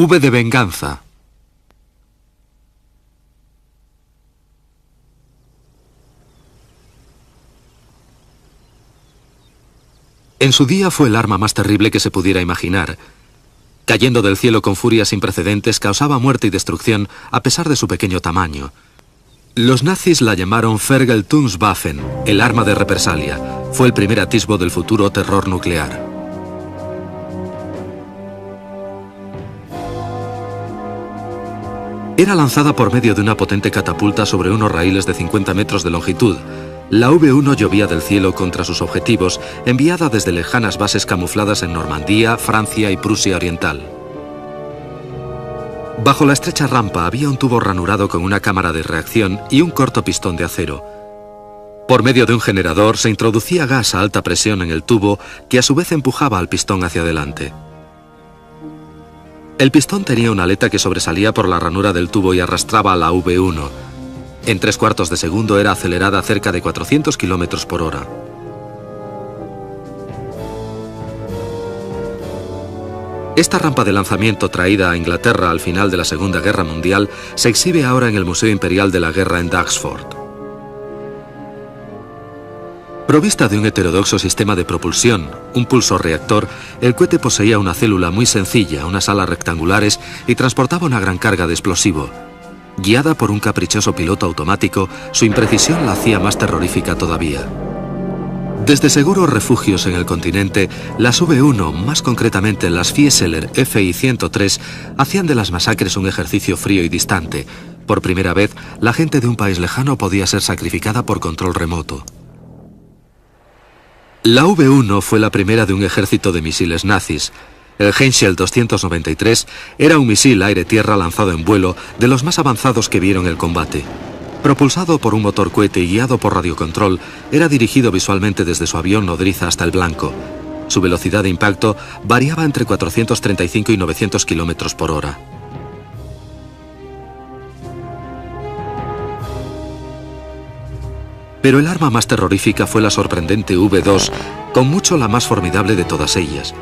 V de venganza. En su día fue el arma más terrible que se pudiera imaginar. Cayendo del cielo con furia sin precedentes, causaba muerte y destrucción a pesar de su pequeño tamaño. Los nazis la llamaron Vergeltungswaffen, el arma de represalia. Fue el primer atisbo del futuro terror nuclear. Era lanzada por medio de una potente catapulta sobre unos raíles de 50 metros de longitud. La V1 llovía del cielo contra sus objetivos, enviada desde lejanas bases camufladas en Normandía, Francia y Prusia Oriental. Bajo la estrecha rampa había un tubo ranurado con una cámara de reacción y un corto pistón de acero. Por medio de un generador se introducía gas a alta presión en el tubo, que a su vez empujaba al pistón hacia adelante. El pistón tenía una aleta que sobresalía por la ranura del tubo y arrastraba a la V1. En 3/4 de segundo era acelerada a cerca de 400 km por hora. Esta rampa de lanzamiento traída a Inglaterra al final de la Segunda Guerra Mundial se exhibe ahora en el Museo Imperial de la Guerra en Duxford. Provista de un heterodoxo sistema de propulsión, un pulso-reactor, el cohete poseía una célula muy sencilla, unas alas rectangulares y transportaba una gran carga de explosivo. Guiada por un caprichoso piloto automático, su imprecisión la hacía más terrorífica todavía. Desde seguros refugios en el continente, las V1, más concretamente las Fieseler FI-103, hacían de las masacres un ejercicio frío y distante. Por primera vez, la gente de un país lejano podía ser sacrificada por control remoto. La V1 fue la primera de un ejército de misiles nazis. El Henschel 293 era un misil aire-tierra lanzado en vuelo de los más avanzados que vieron el combate. Propulsado por un motor cohete y guiado por radiocontrol, era dirigido visualmente desde su avión nodriza hasta el blanco. Su velocidad de impacto variaba entre 435 y 900 km por hora. Pero el arma más terrorífica fue la sorprendente V2, con mucho la más formidable de todas ellas.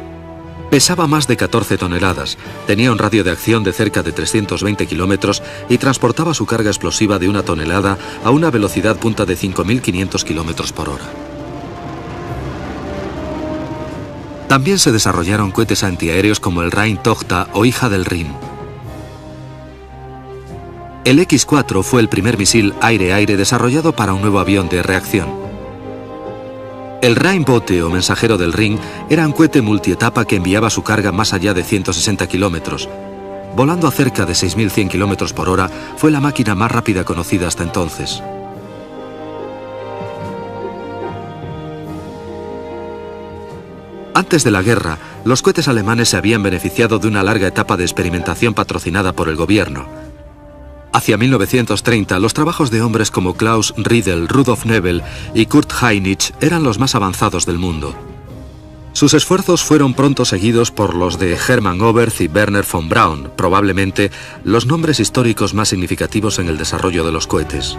Pesaba más de 14 toneladas, tenía un radio de acción de cerca de 320 kilómetros y transportaba su carga explosiva de 1 tonelada a una velocidad punta de 5.500 kilómetros por hora. También se desarrollaron cohetes antiaéreos como el Rhein-Tochter o Hija del Rin. El X-4 fue el primer misil aire-aire desarrollado para un nuevo avión de reacción. El Rheinbote o mensajero del Rin era un cohete multietapa que enviaba su carga más allá de 160 kilómetros. Volando a cerca de 6.100 kilómetros por hora, fue la máquina más rápida conocida hasta entonces. Antes de la guerra, los cohetes alemanes se habían beneficiado de una larga etapa de experimentación patrocinada por el gobierno. Hacia 1930, los trabajos de hombres como Klaus Riedel, Rudolf Nebel y Kurt Heinrich eran los más avanzados del mundo. Sus esfuerzos fueron pronto seguidos por los de Hermann Oberth y Werner von Braun, probablemente los nombres históricos más significativos en el desarrollo de los cohetes.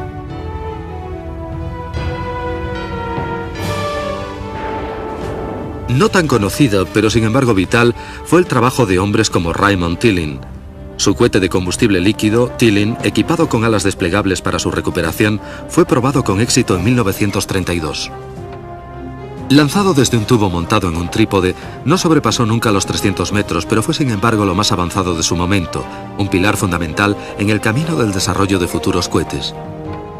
No tan conocido, pero sin embargo vital, fue el trabajo de hombres como Raymond Tilling. Su cohete de combustible líquido, Tilling, equipado con alas desplegables para su recuperación, fue probado con éxito en 1932. Lanzado desde un tubo montado en un trípode, no sobrepasó nunca los 300 metros, pero fue sin embargo lo más avanzado de su momento, un pilar fundamental en el camino del desarrollo de futuros cohetes.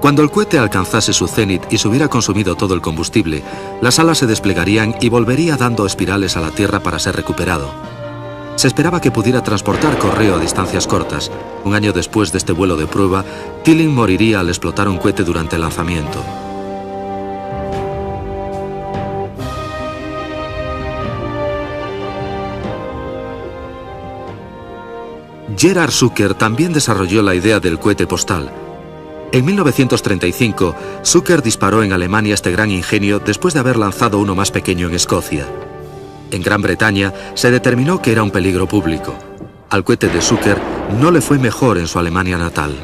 Cuando el cohete alcanzase su cénit y se hubiera consumido todo el combustible, las alas se desplegarían y volvería dando espirales a la Tierra para ser recuperado. Se esperaba que pudiera transportar correo a distancias cortas. Un año después de este vuelo de prueba, Tilling moriría al explotar un cohete durante el lanzamiento. Gerhard Zucker también desarrolló la idea del cohete postal. En 1935, Zucker disparó en Alemania este gran ingenio después de haber lanzado uno más pequeño en Escocia. En Gran Bretaña se determinó que era un peligro público. Al cohete de Zucker no le fue mejor en su Alemania natal.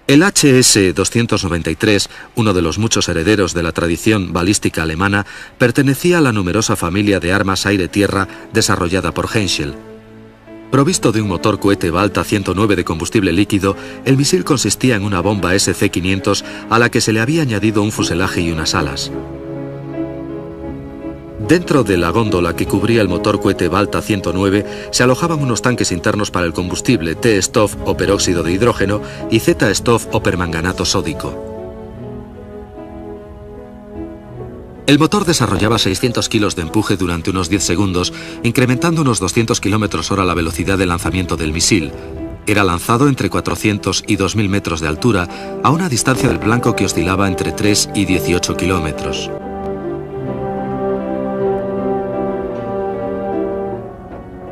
El HS-293, uno de los muchos herederos de la tradición balística alemana, pertenecía a la numerosa familia de armas aire-tierra desarrollada por Henschel. Provisto de un motor cohete Balta 109 de combustible líquido, el misil consistía en una bomba SC-500 a la que se le había añadido un fuselaje y unas alas. Dentro de la góndola que cubría el motor cohete Balta 109 se alojaban unos tanques internos para el combustible T-Stoff o peróxido de hidrógeno y Z-Stoff o permanganato sódico. El motor desarrollaba 600 kilos de empuje durante unos 10 segundos, incrementando unos 200 km/h la velocidad de lanzamiento del misil. Era lanzado entre 400 y 2000 metros de altura, a una distancia del blanco que oscilaba entre 3 y 18 kilómetros.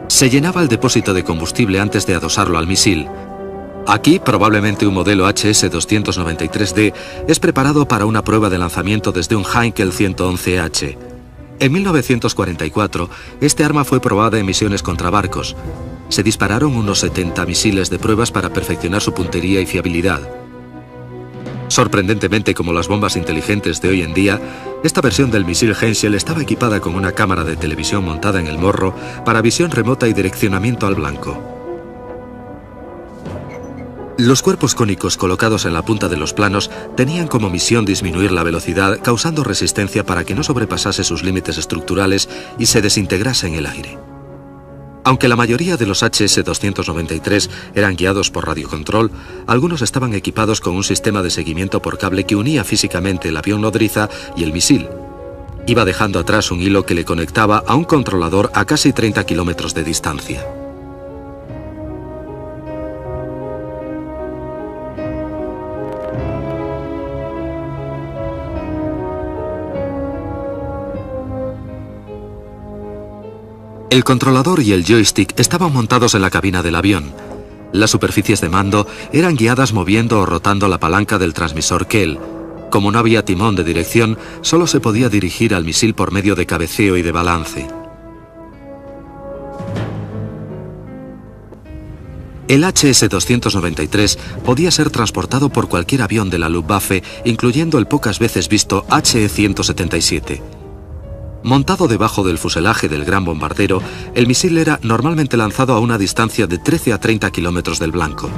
Se llenaba el depósito de combustible antes de adosarlo al misil. Aquí, probablemente un modelo HS-293D es preparado para una prueba de lanzamiento desde un Heinkel 111H. En 1944, este arma fue probada en misiones contra barcos. Se dispararon unos 70 misiles de pruebas para perfeccionar su puntería y fiabilidad. Sorprendentemente, como las bombas inteligentes de hoy en día, esta versión del misil Henschel estaba equipada con una cámara de televisión montada en el morro para visión remota y direccionamiento al blanco. Los cuerpos cónicos colocados en la punta de los planos tenían como misión disminuir la velocidad, causando resistencia para que no sobrepasase sus límites estructurales y se desintegrase en el aire. Aunque la mayoría de los HS-293 eran guiados por radiocontrol, algunos estaban equipados con un sistema de seguimiento por cable que unía físicamente el avión nodriza y el misil. Iba dejando atrás un hilo que le conectaba a un controlador a casi 30 kilómetros de distancia. El controlador y el joystick estaban montados en la cabina del avión. Las superficies de mando eran guiadas moviendo o rotando la palanca del transmisor Kell. Como no había timón de dirección, solo se podía dirigir al misil por medio de cabeceo y de balance. El HS-293 podía ser transportado por cualquier avión de la Luftwaffe, incluyendo el pocas veces visto HE-177. Montado debajo del fuselaje del gran bombardero, el misil era normalmente lanzado a una distancia de 13 a 30 kilómetros del blanco.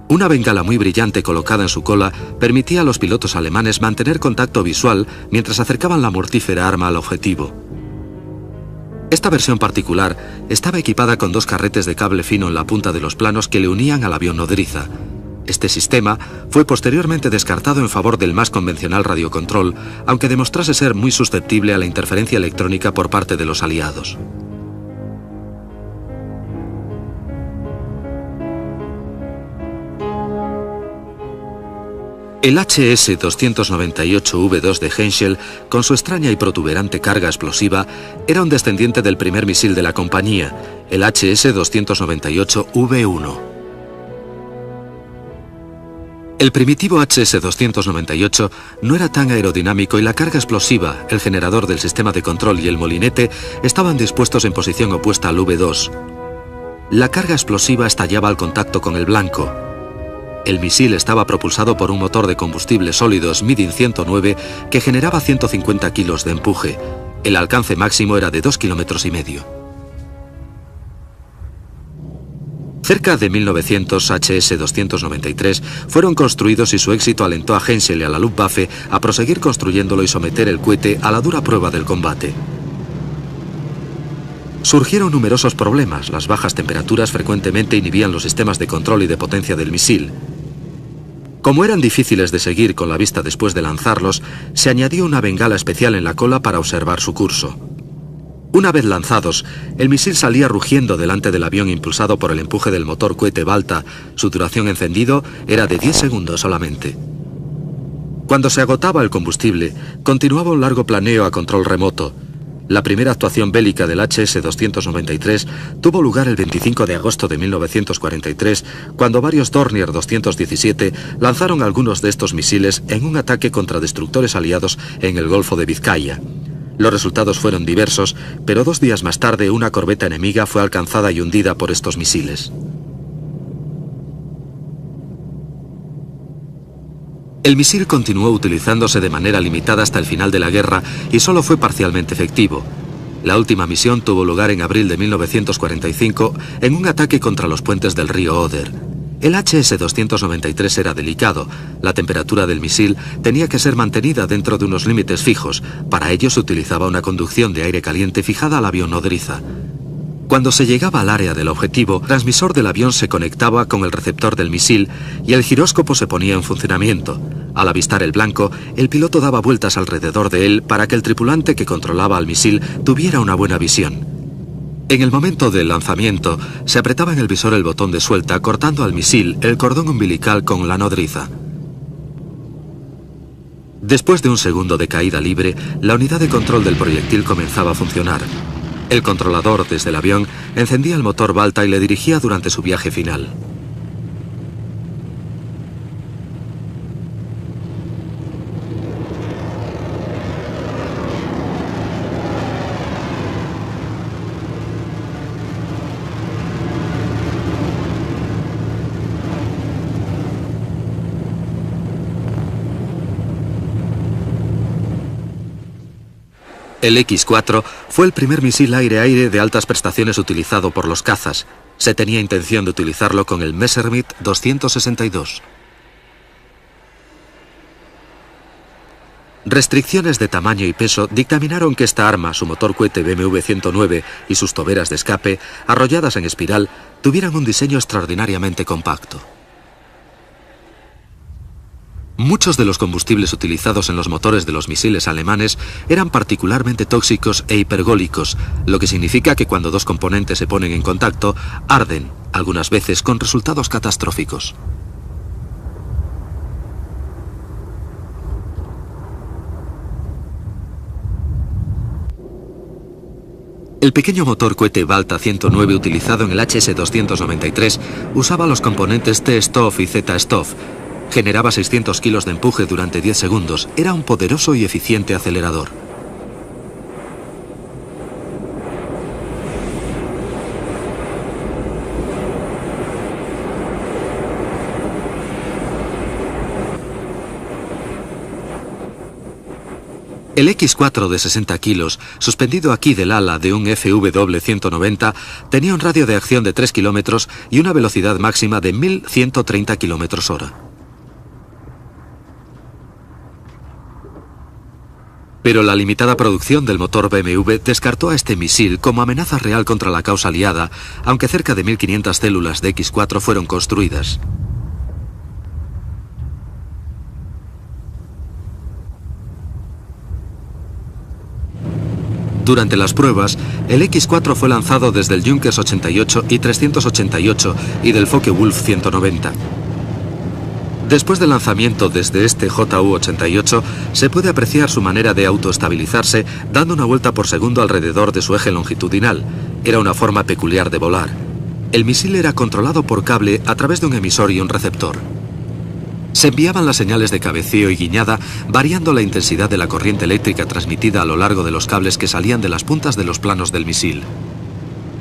Una bengala muy brillante colocada en su cola permitía a los pilotos alemanes mantener contacto visual mientras acercaban la mortífera arma al objetivo. Esta versión particular estaba equipada con dos carretes de cable fino en la punta de los planos que le unían al avión nodriza. Este sistema fue posteriormente descartado en favor del más convencional radiocontrol, aunque demostrase ser muy susceptible a la interferencia electrónica por parte de los aliados. El HS-298V2 de Henschel, con su extraña y protuberante carga explosiva, era un descendiente del primer misil de la compañía, el HS-298V1. El primitivo HS-298 no era tan aerodinámico y la carga explosiva, el generador del sistema de control y el molinete estaban dispuestos en posición opuesta al V2. La carga explosiva estallaba al contacto con el blanco. El misil estaba propulsado por un motor de combustible sólido Schmidt 109 que generaba 150 kilos de empuje. El alcance máximo era de 2,5 kilómetros. Cerca de 1900 HS-293 fueron construidos y su éxito alentó a Henschel y a la Luftwaffe a proseguir construyéndolo y someter el cohete a la dura prueba del combate. Surgieron numerosos problemas. Las bajas temperaturas frecuentemente inhibían los sistemas de control y de potencia del misil. Como eran difíciles de seguir con la vista después de lanzarlos, se añadió una bengala especial en la cola para observar su curso. Una vez lanzados, el misil salía rugiendo delante del avión impulsado por el empuje del motor cohete Balta. Su duración encendido era de 10 segundos solamente. Cuando se agotaba el combustible, continuaba un largo planeo a control remoto. La primera actuación bélica del HS-293 tuvo lugar el 25 de agosto de 1943, cuando varios Dornier 217 lanzaron algunos de estos misiles en un ataque contra destructores aliados en el Golfo de Vizcaya. Los resultados fueron diversos, pero 2 días más tarde una corbeta enemiga fue alcanzada y hundida por estos misiles. El misil continuó utilizándose de manera limitada hasta el final de la guerra y solo fue parcialmente efectivo. La última misión tuvo lugar en abril de 1945 en un ataque contra los puentes del río Oder. El HS-293 era delicado. La temperatura del misil tenía que ser mantenida dentro de unos límites fijos. Para ello se utilizaba una conducción de aire caliente fijada al avión nodriza. Cuando se llegaba al área del objetivo, el transmisor del avión se conectaba con el receptor del misil y el giróscopo se ponía en funcionamiento. Al avistar el blanco, el piloto daba vueltas alrededor de él para que el tripulante que controlaba al misil tuviera una buena visión. En el momento del lanzamiento, se apretaba en el visor el botón de suelta, cortando al misil el cordón umbilical con la nodriza. Después de un segundo de caída libre, la unidad de control del proyectil comenzaba a funcionar. El controlador, desde el avión, encendía el motor Balta y le dirigía durante su viaje final. El X-4 fue el primer misil aire-aire de altas prestaciones utilizado por los cazas. Se tenía intención de utilizarlo con el Messerschmitt 262. Restricciones de tamaño y peso dictaminaron que esta arma, su motor cohete BMW 109 y sus toberas de escape, arrolladas en espiral, tuvieran un diseño extraordinariamente compacto. Muchos de los combustibles utilizados en los motores de los misiles alemanes eran particularmente tóxicos e hipergólicos, lo que significa que cuando dos componentes se ponen en contacto, arden, algunas veces con resultados catastróficos. El pequeño motor cohete Balta 109 utilizado en el HS-293 usaba los componentes T-Stoff y Z-Stoff. Generaba 600 kilos de empuje durante 10 segundos. Era un poderoso y eficiente acelerador. El X-4 de 60 kilos, suspendido aquí del ala de un FW-190, tenía un radio de acción de 3 kilómetros y una velocidad máxima de 1130 kilómetros hora. Pero la limitada producción del motor BMW descartó a este misil como amenaza real contra la causa aliada, aunque cerca de 1500 células de X-4 fueron construidas. Durante las pruebas, el X-4 fue lanzado desde el Junkers 88 y 388 y del Focke-Wulf 190. Después del lanzamiento desde este JU-88, se puede apreciar su manera de autoestabilizarse dando una vuelta por segundo alrededor de su eje longitudinal. Era una forma peculiar de volar. El misil era controlado por cable a través de un emisor y un receptor. Se enviaban las señales de cabeceo y guiñada, variando la intensidad de la corriente eléctrica transmitida a lo largo de los cables que salían de las puntas de los planos del misil.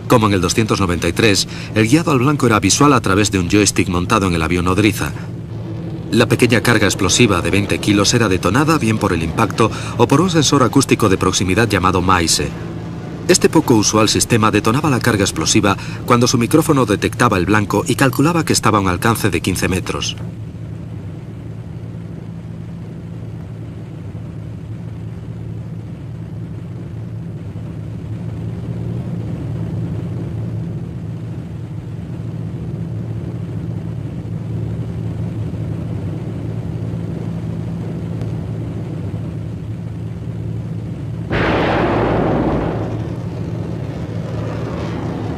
Como en el 293, el guiado al blanco era visual a través de un joystick montado en el avión nodriza. La pequeña carga explosiva de 20 kilos era detonada bien por el impacto o por un sensor acústico de proximidad llamado MAISE. Este poco usual sistema detonaba la carga explosiva cuando su micrófono detectaba el blanco y calculaba que estaba a un alcance de 15 metros.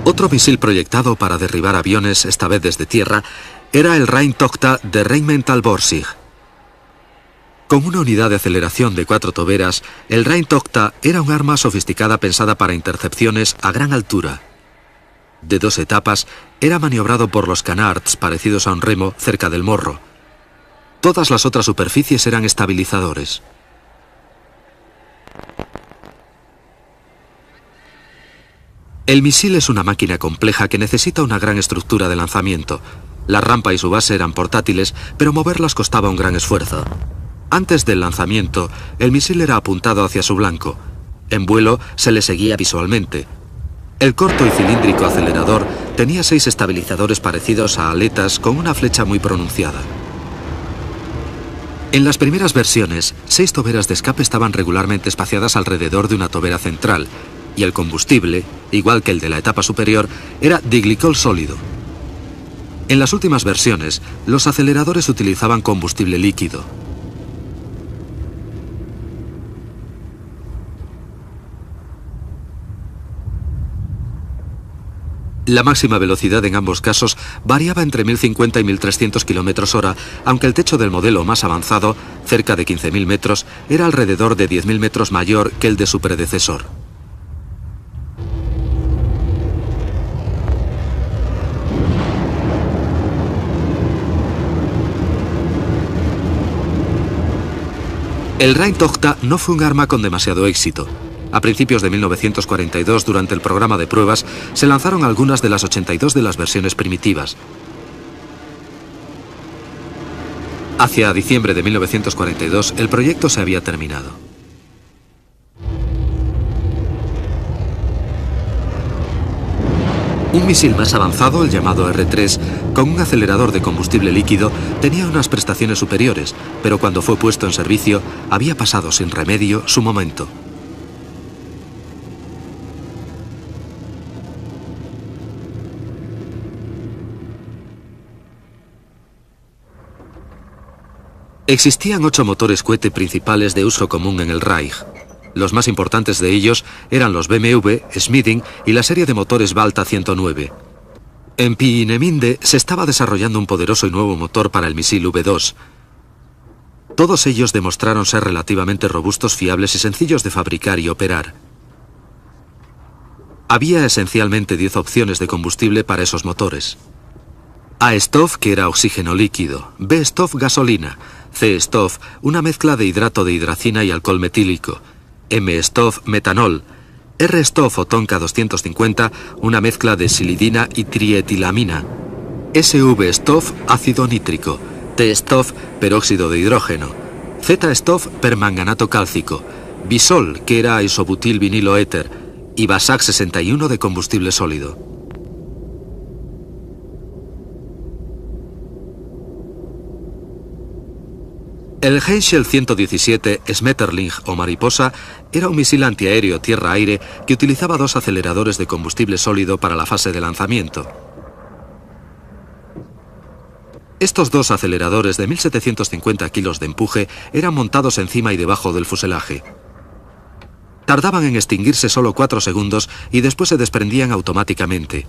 Otro misil proyectado para derribar aviones, esta vez desde tierra, era el Rheintochter de Rheinmetall Borsig. Con una unidad de aceleración de 4 toberas, el Rheintochter era un arma sofisticada pensada para intercepciones a gran altura. De 2 etapas, era maniobrado por los canards parecidos a un remo cerca del morro. Todas las otras superficies eran estabilizadores. El misil es una máquina compleja que necesita una gran estructura de lanzamiento. La rampa y su base eran portátiles, pero moverlas costaba un gran esfuerzo. Antes del lanzamiento, el misil era apuntado hacia su blanco. En vuelo se le seguía visualmente. El corto y cilíndrico acelerador tenía 6 estabilizadores parecidos a aletas con una flecha muy pronunciada. En las primeras versiones, 6 toberas de escape estaban regularmente espaciadas alrededor de una tobera central, y el combustible, igual que el de la etapa superior, era diglicol sólido. En las últimas versiones, los aceleradores utilizaban combustible líquido. La máxima velocidad en ambos casos variaba entre 1050 y 1300 km/h, aunque el techo del modelo más avanzado, cerca de 15.000 metros, era alrededor de 10.000 metros mayor que el de su predecesor. El Rheintochter no fue un arma con demasiado éxito. A principios de 1942, durante el programa de pruebas, se lanzaron algunas de las 82 de las versiones primitivas. Hacia diciembre de 1942, el proyecto se había terminado. Un misil más avanzado, el llamado R-3, con un acelerador de combustible líquido, tenía unas prestaciones superiores, pero cuando fue puesto en servicio, había pasado sin remedio su momento. Existían 8 motores cohete principales de uso común en el Reich. Los más importantes de ellos eran los BMW, Schmieding y la serie de motores Balta 109. En Peenemünde se estaba desarrollando un poderoso y nuevo motor para el misil V2. Todos ellos demostraron ser relativamente robustos, fiables y sencillos de fabricar y operar. Había esencialmente 10 opciones de combustible para esos motores. A-Stoff, que era oxígeno líquido, B-Stoff, gasolina, C-Stoff, una mezcla de hidrato de hidracina y alcohol metílico, M-Stoff, metanol, R-Stoff o Tonka 250, una mezcla de silidina y trietilamina, SV-Stoff, ácido nítrico, T-Stoff, peróxido de hidrógeno, Z-Stoff, permanganato cálcico, Bisol, que era isobutil vinilo éter, y Basak 61 de combustible sólido. El Henschel 117 Schmetterling o Mariposa era un misil antiaéreo tierra-aire que utilizaba 2 aceleradores de combustible sólido para la fase de lanzamiento. Estos 2 aceleradores de 1750 kilos de empuje eran montados encima y debajo del fuselaje. Tardaban en extinguirse solo 4 segundos y después se desprendían automáticamente.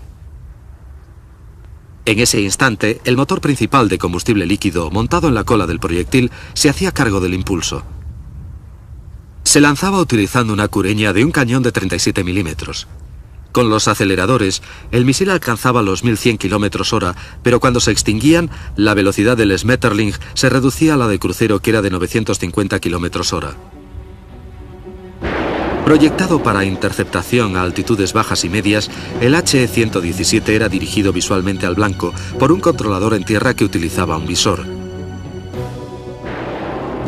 En ese instante, el motor principal de combustible líquido montado en la cola del proyectil se hacía cargo del impulso. Se lanzaba utilizando una cureña de un cañón de 37 milímetros. Con los aceleradores, el misil alcanzaba los 1100 km/h, pero cuando se extinguían, la velocidad del Schmetterling se reducía a la de crucero, que era de 950 km/h. Proyectado para interceptación a altitudes bajas y medias, el HE-117 era dirigido visualmente al blanco por un controlador en tierra que utilizaba un visor.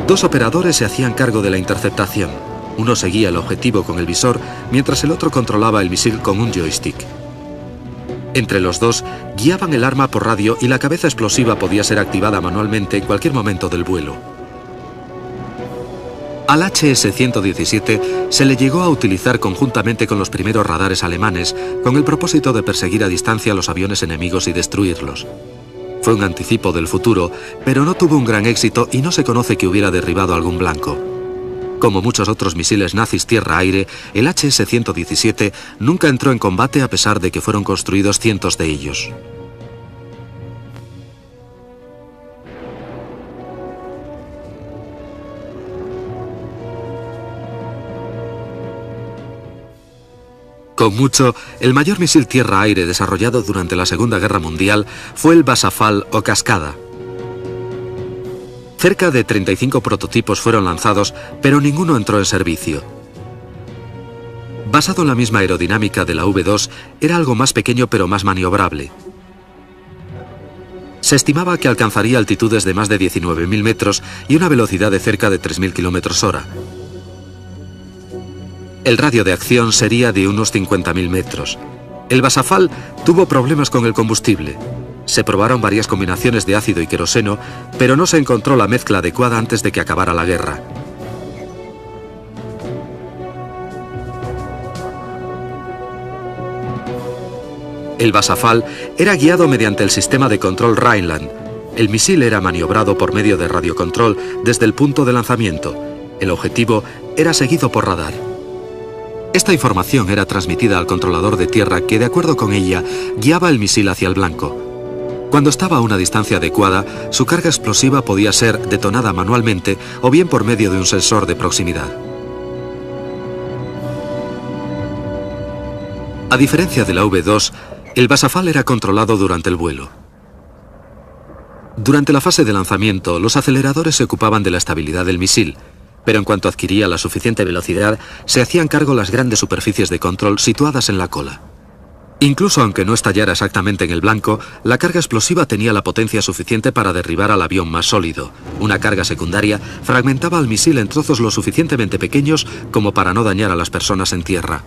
2 operadores se hacían cargo de la interceptación. Uno seguía el objetivo con el visor, mientras el otro controlaba el misil con un joystick. Entre los dos, guiaban el arma por radio y la cabeza explosiva podía ser activada manualmente en cualquier momento del vuelo. Al HS-117 se le llegó a utilizar conjuntamente con los primeros radares alemanes, con el propósito de perseguir a distancia a los aviones enemigos y destruirlos. Fue un anticipo del futuro, pero no tuvo un gran éxito y no se conoce que hubiera derribado algún blanco. Como muchos otros misiles nazis tierra-aire, el HS-117 nunca entró en combate a pesar de que fueron construidos cientos de ellos. Con mucho, el mayor misil tierra-aire desarrollado durante la Segunda Guerra Mundial fue el Wasserfall o Cascada. Cerca de 35 prototipos fueron lanzados, pero ninguno entró en servicio. Basado en la misma aerodinámica de la V2, era algo más pequeño pero más maniobrable. Se estimaba que alcanzaría altitudes de más de 19.000 metros y una velocidad de cerca de 3.000 km/h. El radio de acción sería de unos 50.000 metros. El Wasserfall tuvo problemas con el combustible. Se probaron varias combinaciones de ácido y queroseno, pero no se encontró la mezcla adecuada antes de que acabara la guerra. El Wasserfall era guiado mediante el sistema de control Rheinland. El misil era maniobrado por medio de radiocontrol desde el punto de lanzamiento. El objetivo era seguido por radar. Esta información era transmitida al controlador de tierra que, de acuerdo con ella, guiaba el misil hacia el blanco. Cuando estaba a una distancia adecuada, su carga explosiva podía ser detonada manualmente o bien por medio de un sensor de proximidad. A diferencia de la V2, el Wasserfall era controlado durante el vuelo. Durante la fase de lanzamiento, los aceleradores se ocupaban de la estabilidad del misil, pero en cuanto adquiría la suficiente velocidad, se hacían cargo las grandes superficies de control situadas en la cola. Incluso aunque no estallara exactamente en el blanco, la carga explosiva tenía la potencia suficiente para derribar al avión más sólido. Una carga secundaria fragmentaba al misil en trozos lo suficientemente pequeños como para no dañar a las personas en tierra.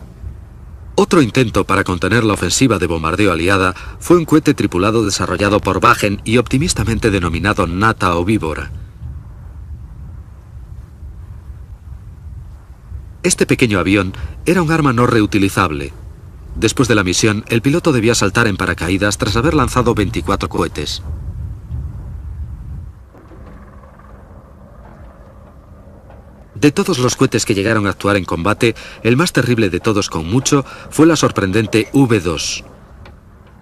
Otro intento para contener la ofensiva de bombardeo aliada fue un cohete tripulado desarrollado por Wagen y optimistamente denominado Nata o Víbora. Este pequeño avión era un arma no reutilizable. Después de la misión, el piloto debía saltar en paracaídas tras haber lanzado 24 cohetes. De todos los cohetes que llegaron a actuar en combate, el más terrible de todos con mucho fue la sorprendente V2.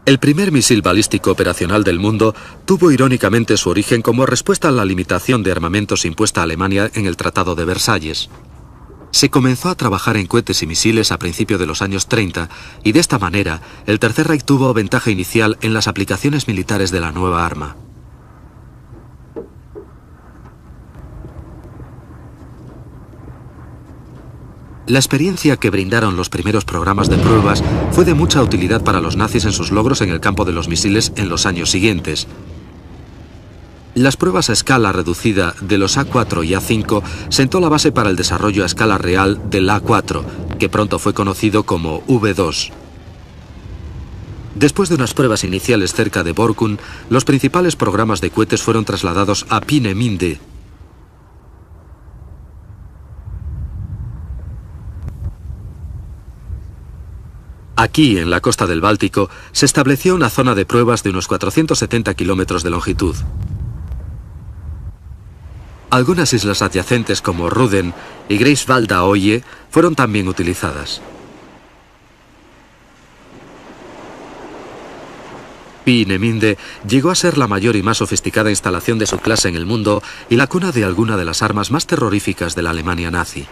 El primer misil balístico operacional del mundo tuvo irónicamente su origen como respuesta a la limitación de armamentos impuesta a Alemania en el Tratado de Versalles. Se comenzó a trabajar en cohetes y misiles a principios de los años 30 y de esta manera el Tercer Reich tuvo ventaja inicial en las aplicaciones militares de la nueva arma. La experiencia que brindaron los primeros programas de pruebas fue de mucha utilidad para los nazis en sus logros en el campo de los misiles en los años siguientes. Las pruebas a escala reducida de los A4 y A5 sentó la base para el desarrollo a escala real del A4, que pronto fue conocido como V2. Después de unas pruebas iniciales cerca de Borkum, los principales programas de cohetes fueron trasladados a Peenemünde. Aquí, en la costa del Báltico, se estableció una zona de pruebas de unos 470 kilómetros de longitud. Algunas islas adyacentes como Ruden y Greifswalder Oye fueron también utilizadas. Peenemünde llegó a ser la mayor y más sofisticada instalación de su clase en el mundo y la cuna de alguna de las armas más terroríficas de la Alemania nazi.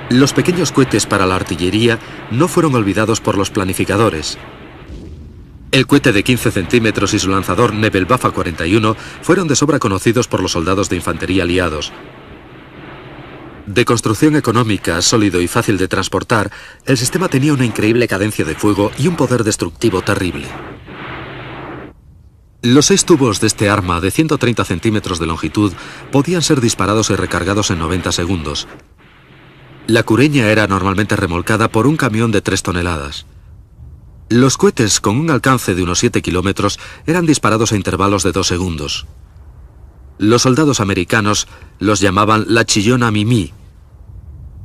Los pequeños cohetes para la artillería no fueron olvidados por los planificadores. El cohete de 15 centímetros y su lanzador Nebelwaffe 41 fueron de sobra conocidos por los soldados de infantería aliados. De construcción económica, sólido y fácil de transportar, el sistema tenía una increíble cadencia de fuego y un poder destructivo terrible. Los 6 tubos de este arma de 130 centímetros de longitud podían ser disparados y recargados en 90 segundos. La cureña era normalmente remolcada por un camión de 3 toneladas. Los cohetes con un alcance de unos 7 kilómetros eran disparados a intervalos de 2 segundos. Los soldados americanos los llamaban la chillona Mimi.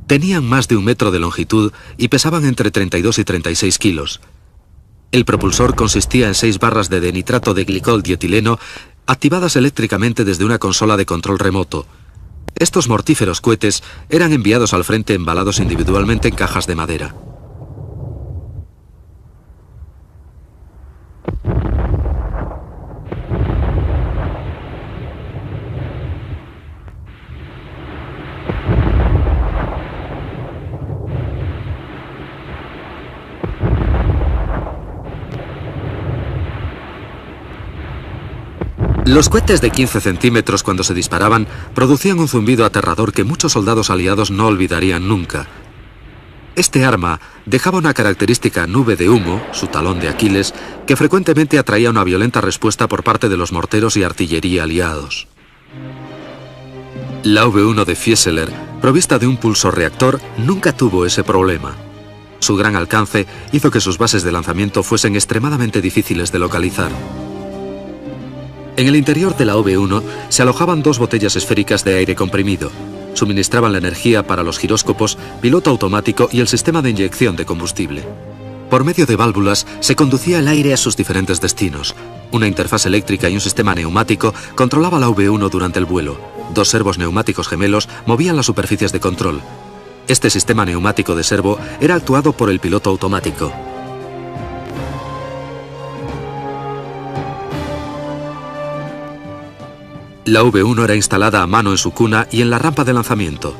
Tenían más de 1 metro de longitud y pesaban entre 32 y 36 kilos. El propulsor consistía en 6 barras de dinitrato de glicol dietileno activadas eléctricamente desde una consola de control remoto. Estos mortíferos cohetes eran enviados al frente embalados individualmente en cajas de madera. Los cohetes de 15 centímetros cuando se disparaban producían un zumbido aterrador que muchos soldados aliados no olvidarían nunca. Este arma dejaba una característica nube de humo, su talón de Aquiles, que frecuentemente atraía una violenta respuesta por parte de los morteros y artillería aliados. La V1 de Fieseler, provista de un pulsorreactor, nunca tuvo ese problema. Su gran alcance hizo que sus bases de lanzamiento fuesen extremadamente difíciles de localizar. En el interior de la V1 se alojaban 2 botellas esféricas de aire comprimido. Suministraban la energía para los giróscopos, piloto automático y el sistema de inyección de combustible. Por medio de válvulas se conducía el aire a sus diferentes destinos. Una interfaz eléctrica y un sistema neumático controlaba la V1 durante el vuelo. 2 servos neumáticos gemelos movían las superficies de control. Este sistema neumático de servo era actuado por el piloto automático. La V1 era instalada a mano en su cuna y en la rampa de lanzamiento.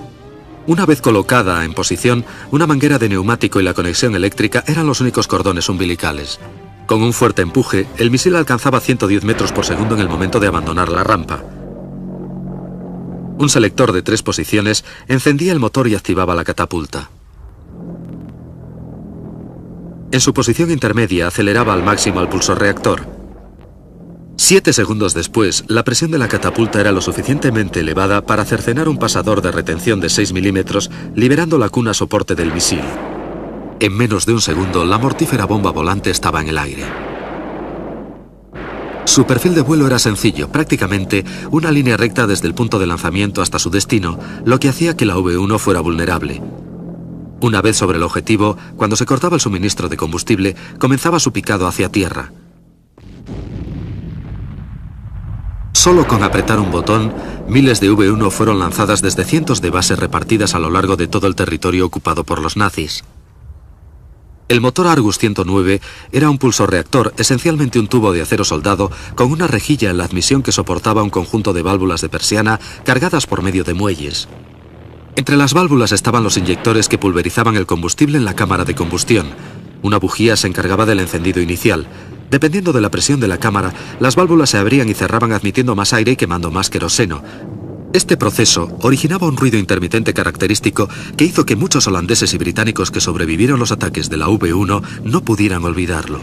Una vez colocada en posición, una manguera de neumático y la conexión eléctrica eran los únicos cordones umbilicales. Con un fuerte empuje, el misil alcanzaba 110 metros por segundo en el momento de abandonar la rampa. Un selector de 3 posiciones encendía el motor y activaba la catapulta. En su posición intermedia aceleraba al máximo el pulsorreactor. 7 segundos después, la presión de la catapulta era lo suficientemente elevada para cercenar un pasador de retención de 6 milímetros, liberando la cuna soporte del misil. En menos de un segundo, la mortífera bomba volante estaba en el aire. Su perfil de vuelo era sencillo, prácticamente una línea recta desde el punto de lanzamiento hasta su destino, lo que hacía que la V1 fuera vulnerable. Una vez sobre el objetivo, cuando se cortaba el suministro de combustible, comenzaba su picado hacia tierra. Solo con apretar un botón, miles de V1 fueron lanzadas desde cientos de bases repartidas a lo largo de todo el territorio ocupado por los nazis. El motor Argus 109 era un pulsorreactor, esencialmente un tubo de acero soldado, con una rejilla en la admisión que soportaba un conjunto de válvulas de persiana cargadas por medio de muelles. Entre las válvulas estaban los inyectores que pulverizaban el combustible en la cámara de combustión. Una bujía se encargaba del encendido inicial. Dependiendo de la presión de la cámara, las válvulas se abrían y cerraban admitiendo más aire y quemando más queroseno. Este proceso originaba un ruido intermitente característico que hizo que muchos holandeses y británicos que sobrevivieron los ataques de la V1 no pudieran olvidarlo.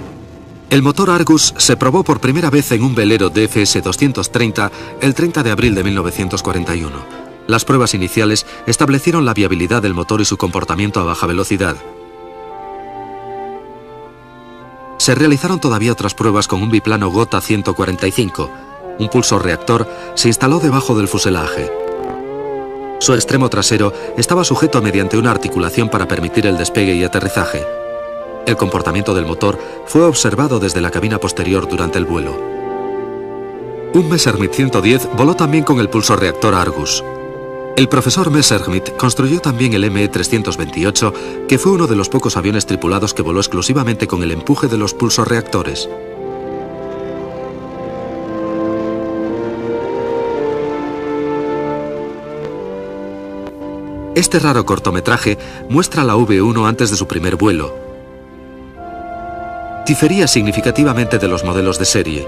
El motor Argus se probó por primera vez en un velero DFS-230 el 30 de abril de 1941. Las pruebas iniciales establecieron la viabilidad del motor y su comportamiento a baja velocidad. Se realizaron todavía otras pruebas con un biplano Gotha 145. Un pulsorreactor se instaló debajo del fuselaje. Su extremo trasero estaba sujeto mediante una articulación para permitir el despegue y aterrizaje. El comportamiento del motor fue observado desde la cabina posterior durante el vuelo. Un Messerschmitt 110 voló también con el pulsorreactor Argus. El profesor Messerschmitt construyó también el ME-328, que fue uno de los pocos aviones tripulados que voló exclusivamente con el empuje de los pulsorreactores. Este raro cortometraje muestra la V1 antes de su primer vuelo. Difería significativamente de los modelos de serie.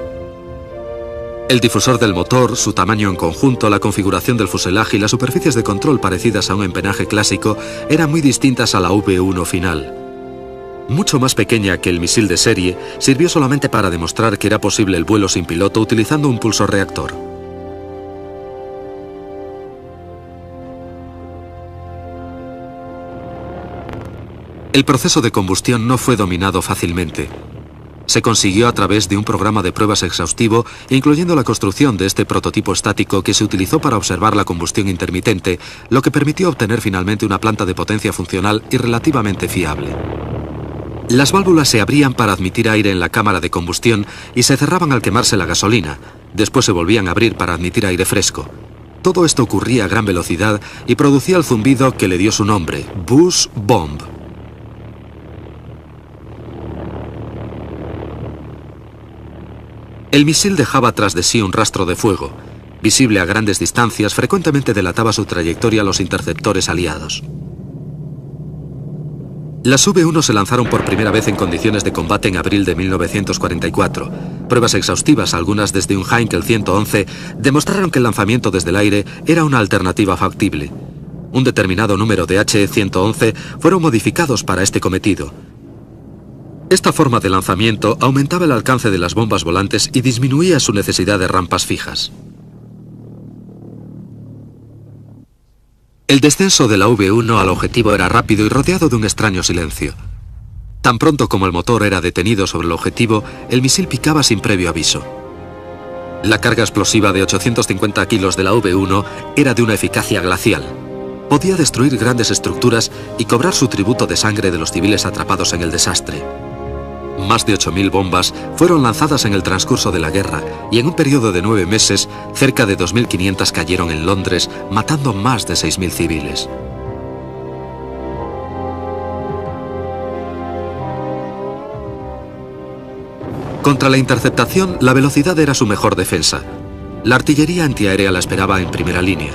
El difusor del motor, su tamaño en conjunto, la configuración del fuselaje y las superficies de control parecidas a un empenaje clásico eran muy distintas a la V1 final. Mucho más pequeña que el misil de serie, sirvió solamente para demostrar que era posible el vuelo sin piloto utilizando un pulsorreactor. El proceso de combustión no fue dominado fácilmente. Se consiguió a través de un programa de pruebas exhaustivo, incluyendo la construcción de este prototipo estático que se utilizó para observar la combustión intermitente, lo que permitió obtener finalmente una planta de potencia funcional y relativamente fiable. Las válvulas se abrían para admitir aire en la cámara de combustión y se cerraban al quemarse la gasolina. Después se volvían a abrir para admitir aire fresco. Todo esto ocurría a gran velocidad y producía el zumbido que le dio su nombre, Buzz Bomb. El misil dejaba tras de sí un rastro de fuego. Visible a grandes distancias, frecuentemente delataba su trayectoria a los interceptores aliados. Las V1 se lanzaron por primera vez en condiciones de combate en abril de 1944. Pruebas exhaustivas, algunas desde un Heinkel 111, demostraron que el lanzamiento desde el aire era una alternativa factible. Un determinado número de H-111 fueron modificados para este cometido. Esta forma de lanzamiento aumentaba el alcance de las bombas volantes y disminuía su necesidad de rampas fijas. El descenso de la V-1 al objetivo era rápido y rodeado de un extraño silencio. Tan pronto como el motor era detenido sobre el objetivo, el misil picaba sin previo aviso. La carga explosiva de 850 kilos de la V-1 era de una eficacia glacial. Podía destruir grandes estructuras y cobrar su tributo de sangre de los civiles atrapados en el desastre. Más de 8.000 bombas fueron lanzadas en el transcurso de la guerra y en un periodo de 9 meses, cerca de 2.500 cayeron en Londres, matando más de 6.000 civiles. Contra la interceptación, la velocidad era su mejor defensa. La artillería antiaérea la esperaba en primera línea.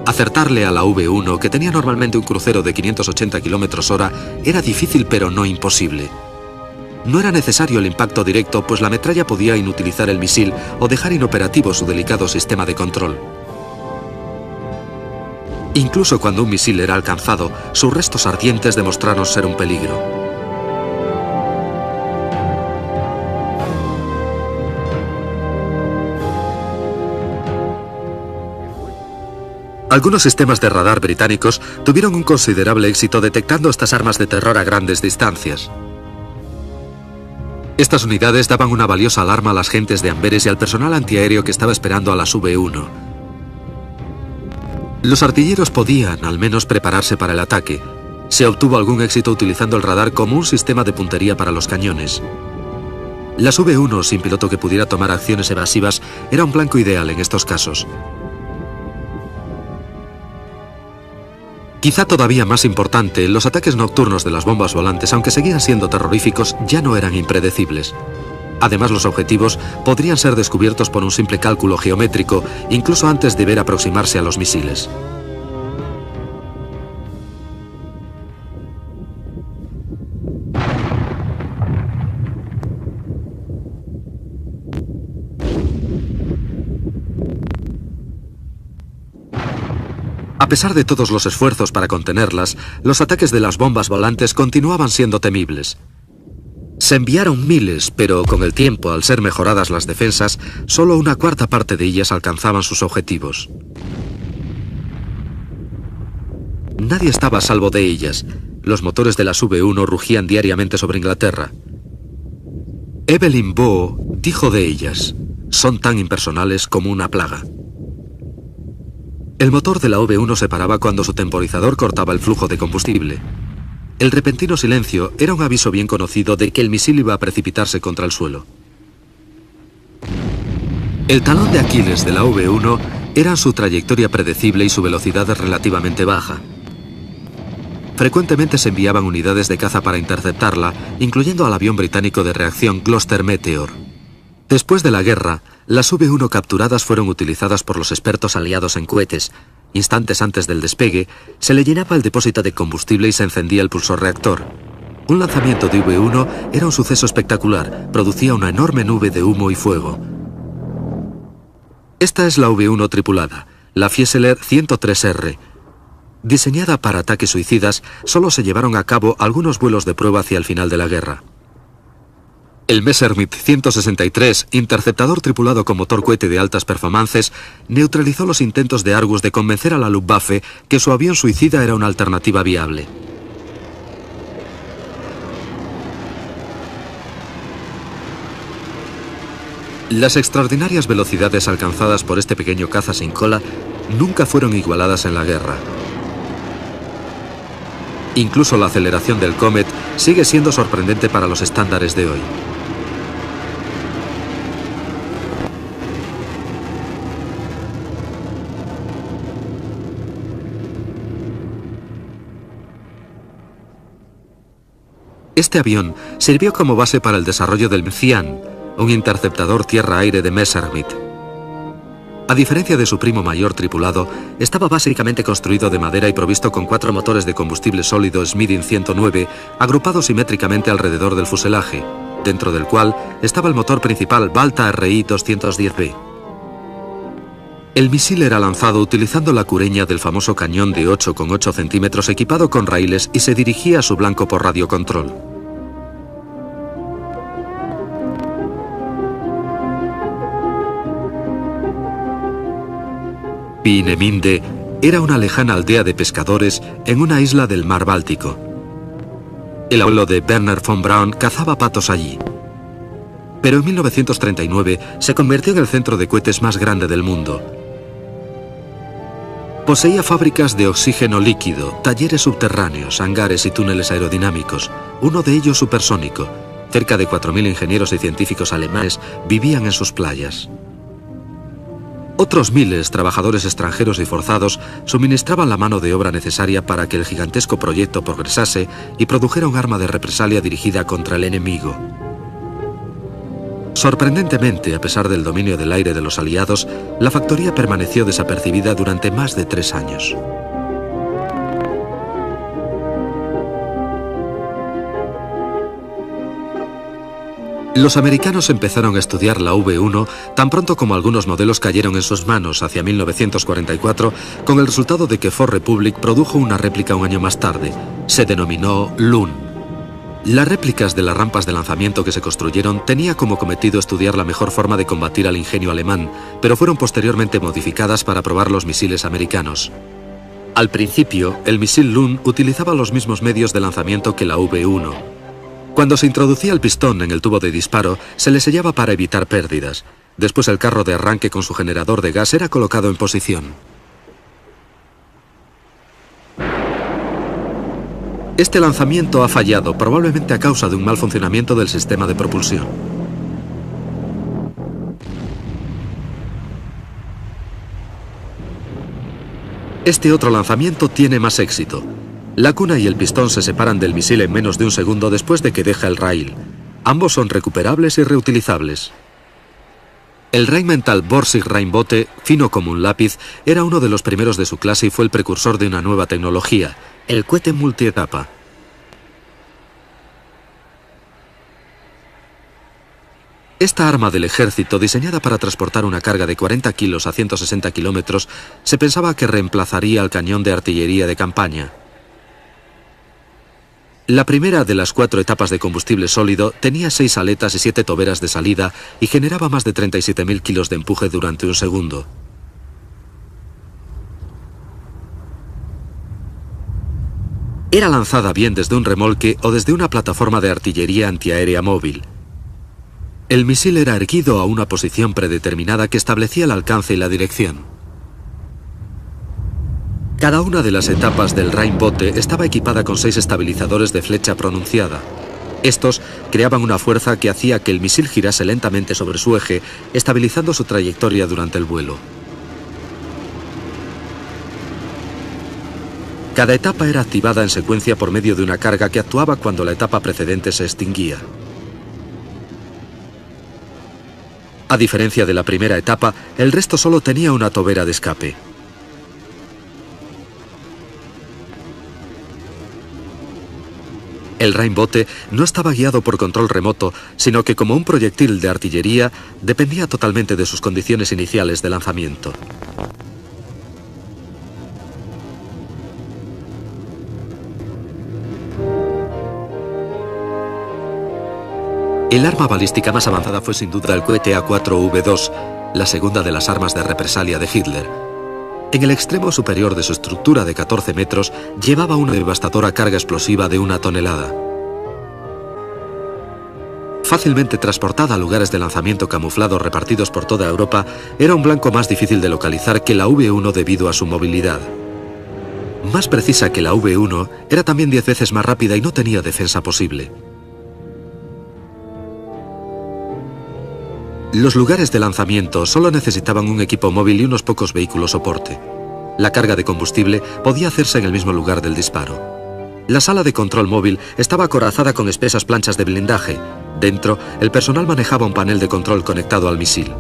Acertarle a la V-1, que tenía normalmente un crucero de 580 km/h, era difícil pero no imposible. No era necesario el impacto directo, pues la metralla podía inutilizar el misil o dejar inoperativo su delicado sistema de control. Incluso cuando un misil era alcanzado, sus restos ardientes demostraron ser un peligro. Algunos sistemas de radar británicos tuvieron un considerable éxito detectando estas armas de terror a grandes distancias. Estas unidades daban una valiosa alarma a las gentes de Amberes y al personal antiaéreo que estaba esperando a las V-1. Los artilleros podían, al menos, prepararse para el ataque. Se obtuvo algún éxito utilizando el radar como un sistema de puntería para los cañones. Las V-1 sin piloto que pudiera tomar acciones evasivas era un blanco ideal en estos casos. Quizá todavía más importante, los ataques nocturnos de las bombas volantes, aunque seguían siendo terroríficos, ya no eran impredecibles. Además, los objetivos podrían ser descubiertos por un simple cálculo geométrico, incluso antes de ver aproximarse a los misiles. A pesar de todos los esfuerzos para contenerlas, los ataques de las bombas volantes continuaban siendo temibles. Se enviaron miles, pero con el tiempo, al ser mejoradas las defensas, solo una cuarta parte de ellas alcanzaban sus objetivos. Nadie estaba a salvo de ellas. Los motores de las V-1 rugían diariamente sobre Inglaterra. Evelyn Waugh dijo de ellas: "Son tan impersonales como una plaga". El motor de la V-1 se paraba cuando su temporizador cortaba el flujo de combustible. El repentino silencio era un aviso bien conocido de que el misil iba a precipitarse contra el suelo. El talón de Aquiles de la V-1 era su trayectoria predecible y su velocidad relativamente baja. Frecuentemente se enviaban unidades de caza para interceptarla, incluyendo al avión británico de reacción Gloster Meteor. Después de la guerra, las V-1 capturadas fueron utilizadas por los expertos aliados en cohetes. Instantes antes del despegue, se le llenaba el depósito de combustible y se encendía el pulsor reactor. Un lanzamiento de V-1 era un suceso espectacular, producía una enorme nube de humo y fuego. Esta es la V-1 tripulada, la Fieseler 103R. Diseñada para ataques suicidas, solo se llevaron a cabo algunos vuelos de prueba hacia el final de la guerra. El Messerschmitt 163, interceptador tripulado con motor cohete de altas performances, neutralizó los intentos de Argus de convencer a la Luftwaffe que su avión suicida era una alternativa viable. Las extraordinarias velocidades alcanzadas por este pequeño caza sin cola nunca fueron igualadas en la guerra. Incluso la aceleración del Comet sigue siendo sorprendente para los estándares de hoy. Este avión sirvió como base para el desarrollo del Mzian, un interceptador tierra-aire de Messerschmitt. A diferencia de su primo mayor tripulado, estaba básicamente construido de madera y provisto con 4 motores de combustible sólido Schmidt 109 agrupados simétricamente alrededor del fuselaje, dentro del cual estaba el motor principal Balta RI 210B. El misil era lanzado utilizando la cureña del famoso cañón de 8,8 centímetros equipado con raíles y se dirigía a su blanco por radiocontrol. Peenemünde era una lejana aldea de pescadores en una isla del mar Báltico. El abuelo de Werner von Braun cazaba patos allí. Pero en 1939 se convirtió en el centro de cohetes más grande del mundo. Poseía fábricas de oxígeno líquido, talleres subterráneos, hangares y túneles aerodinámicos, uno de ellos supersónico. Cerca de 4.000 ingenieros y científicos alemanes vivían en sus playas. Otros miles, trabajadores extranjeros y forzados, suministraban la mano de obra necesaria para que el gigantesco proyecto progresase y produjera un arma de represalia dirigida contra el enemigo. Sorprendentemente, a pesar del dominio del aire de los aliados, la factoría permaneció desapercibida durante más de 3 años. Los americanos empezaron a estudiar la V1 tan pronto como algunos modelos cayeron en sus manos hacia 1944, con el resultado de que Ford Republic produjo una réplica un año más tarde. Se denominó Loon. Las réplicas de las rampas de lanzamiento que se construyeron tenía como cometido estudiar la mejor forma de combatir al ingenio alemán, pero fueron posteriormente modificadas para probar los misiles americanos. Al principio, el misil Loon utilizaba los mismos medios de lanzamiento que la V1. Cuando se introducía el pistón en el tubo de disparo, se le sellaba para evitar pérdidas. Después el carro de arranque con su generador de gas era colocado en posición. Este lanzamiento ha fallado, probablemente a causa de un mal funcionamiento del sistema de propulsión. Este otro lanzamiento tiene más éxito. La cuna y el pistón se separan del misil en menos de un segundo después de que deja el rail. Ambos son recuperables y reutilizables. El Rheinmetall Borsig Rheinbote, fino como un lápiz, era uno de los primeros de su clase y fue el precursor de una nueva tecnología, el cohete multietapa. Esta arma del ejército, diseñada para transportar una carga de 40 kilos a 160 kilómetros, se pensaba que reemplazaría al cañón de artillería de campaña. La primera de las 4 etapas de combustible sólido tenía 6 aletas y 7 toberas de salida y generaba más de 37.000 kilos de empuje durante un segundo. Era lanzada bien desde un remolque o desde una plataforma de artillería antiaérea móvil. El misil era erguido a una posición predeterminada que establecía el alcance y la dirección. Cada una de las etapas del Rheinbote estaba equipada con 6 estabilizadores de flecha pronunciada. Estos creaban una fuerza que hacía que el misil girase lentamente sobre su eje, estabilizando su trayectoria durante el vuelo. Cada etapa era activada en secuencia por medio de una carga que actuaba cuando la etapa precedente se extinguía. A diferencia de la primera etapa, el resto solo tenía una tobera de escape. El Rheinbote no estaba guiado por control remoto, sino que como un proyectil de artillería dependía totalmente de sus condiciones iniciales de lanzamiento. El arma balística más avanzada fue sin duda el cohete A4V2, la segunda de las armas de represalia de Hitler. En el extremo superior de su estructura de 14 metros llevaba una devastadora carga explosiva de 1 tonelada. Fácilmente transportada a lugares de lanzamiento camuflados repartidos por toda Europa, era un blanco más difícil de localizar que la V1 debido a su movilidad. Más precisa que la V1, era también 10 veces más rápida y no tenía defensa posible. Los lugares de lanzamiento solo necesitaban un equipo móvil y unos pocos vehículos soporte. La carga de combustible podía hacerse en el mismo lugar del disparo. La sala de control móvil estaba acorazada con espesas planchas de blindaje. Dentro, el personal manejaba un panel de control conectado al misil.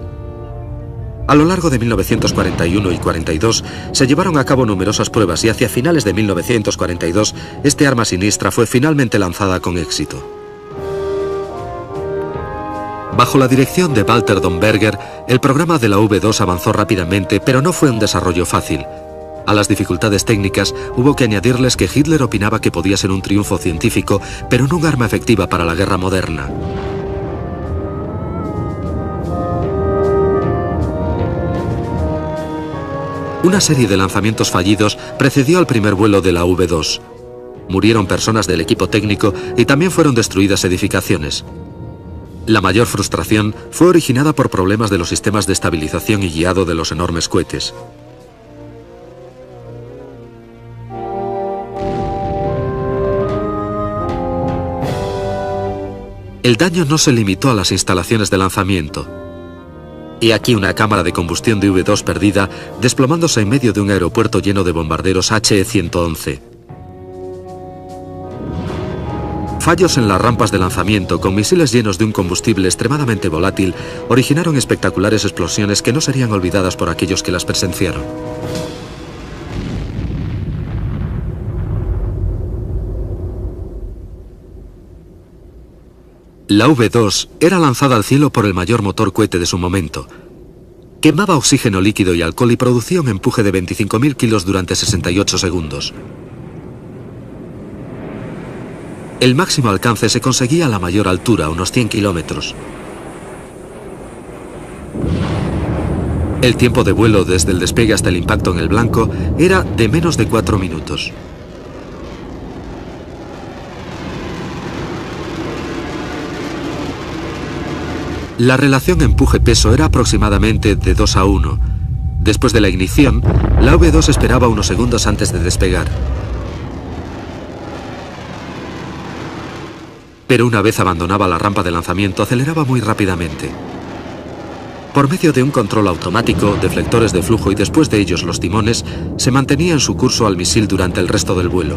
A lo largo de 1941 y 42 se llevaron a cabo numerosas pruebas y hacia finales de 1942 este arma siniestra fue finalmente lanzada con éxito. Bajo la dirección de Walter Domberger, el programa de la V2 avanzó rápidamente, pero no fue un desarrollo fácil. A las dificultades técnicas hubo que añadirles que Hitler opinaba que podía ser un triunfo científico, pero no un arma efectiva para la guerra moderna. Una serie de lanzamientos fallidos precedió al primer vuelo de la V2. Murieron personas del equipo técnico y también fueron destruidas edificaciones. La mayor frustración fue originada por problemas de los sistemas de estabilización y guiado de los enormes cohetes. El daño no se limitó a las instalaciones de lanzamiento. Y aquí una cámara de combustión de V2 perdida, desplomándose en medio de un aeropuerto lleno de bombarderos HE-111. Fallos en las rampas de lanzamiento con misiles llenos de un combustible extremadamente volátil originaron espectaculares explosiones que no serían olvidadas por aquellos que las presenciaron. La V2 era lanzada al cielo por el mayor motor cohete de su momento. Quemaba oxígeno líquido y alcohol y producía un empuje de 25.000 kilos durante 68 segundos. El máximo alcance se conseguía a la mayor altura, unos 100 kilómetros. El tiempo de vuelo desde el despegue hasta el impacto en el blanco era de menos de 4 minutos. La relación empuje-peso era aproximadamente de 2:1. Después de la ignición, la V2 esperaba unos segundos antes de despegar. Pero una vez abandonaba la rampa de lanzamiento, aceleraba muy rápidamente. Por medio de un control automático, deflectores de flujo y después de ellos los timones, se mantenía en su curso al misil durante el resto del vuelo.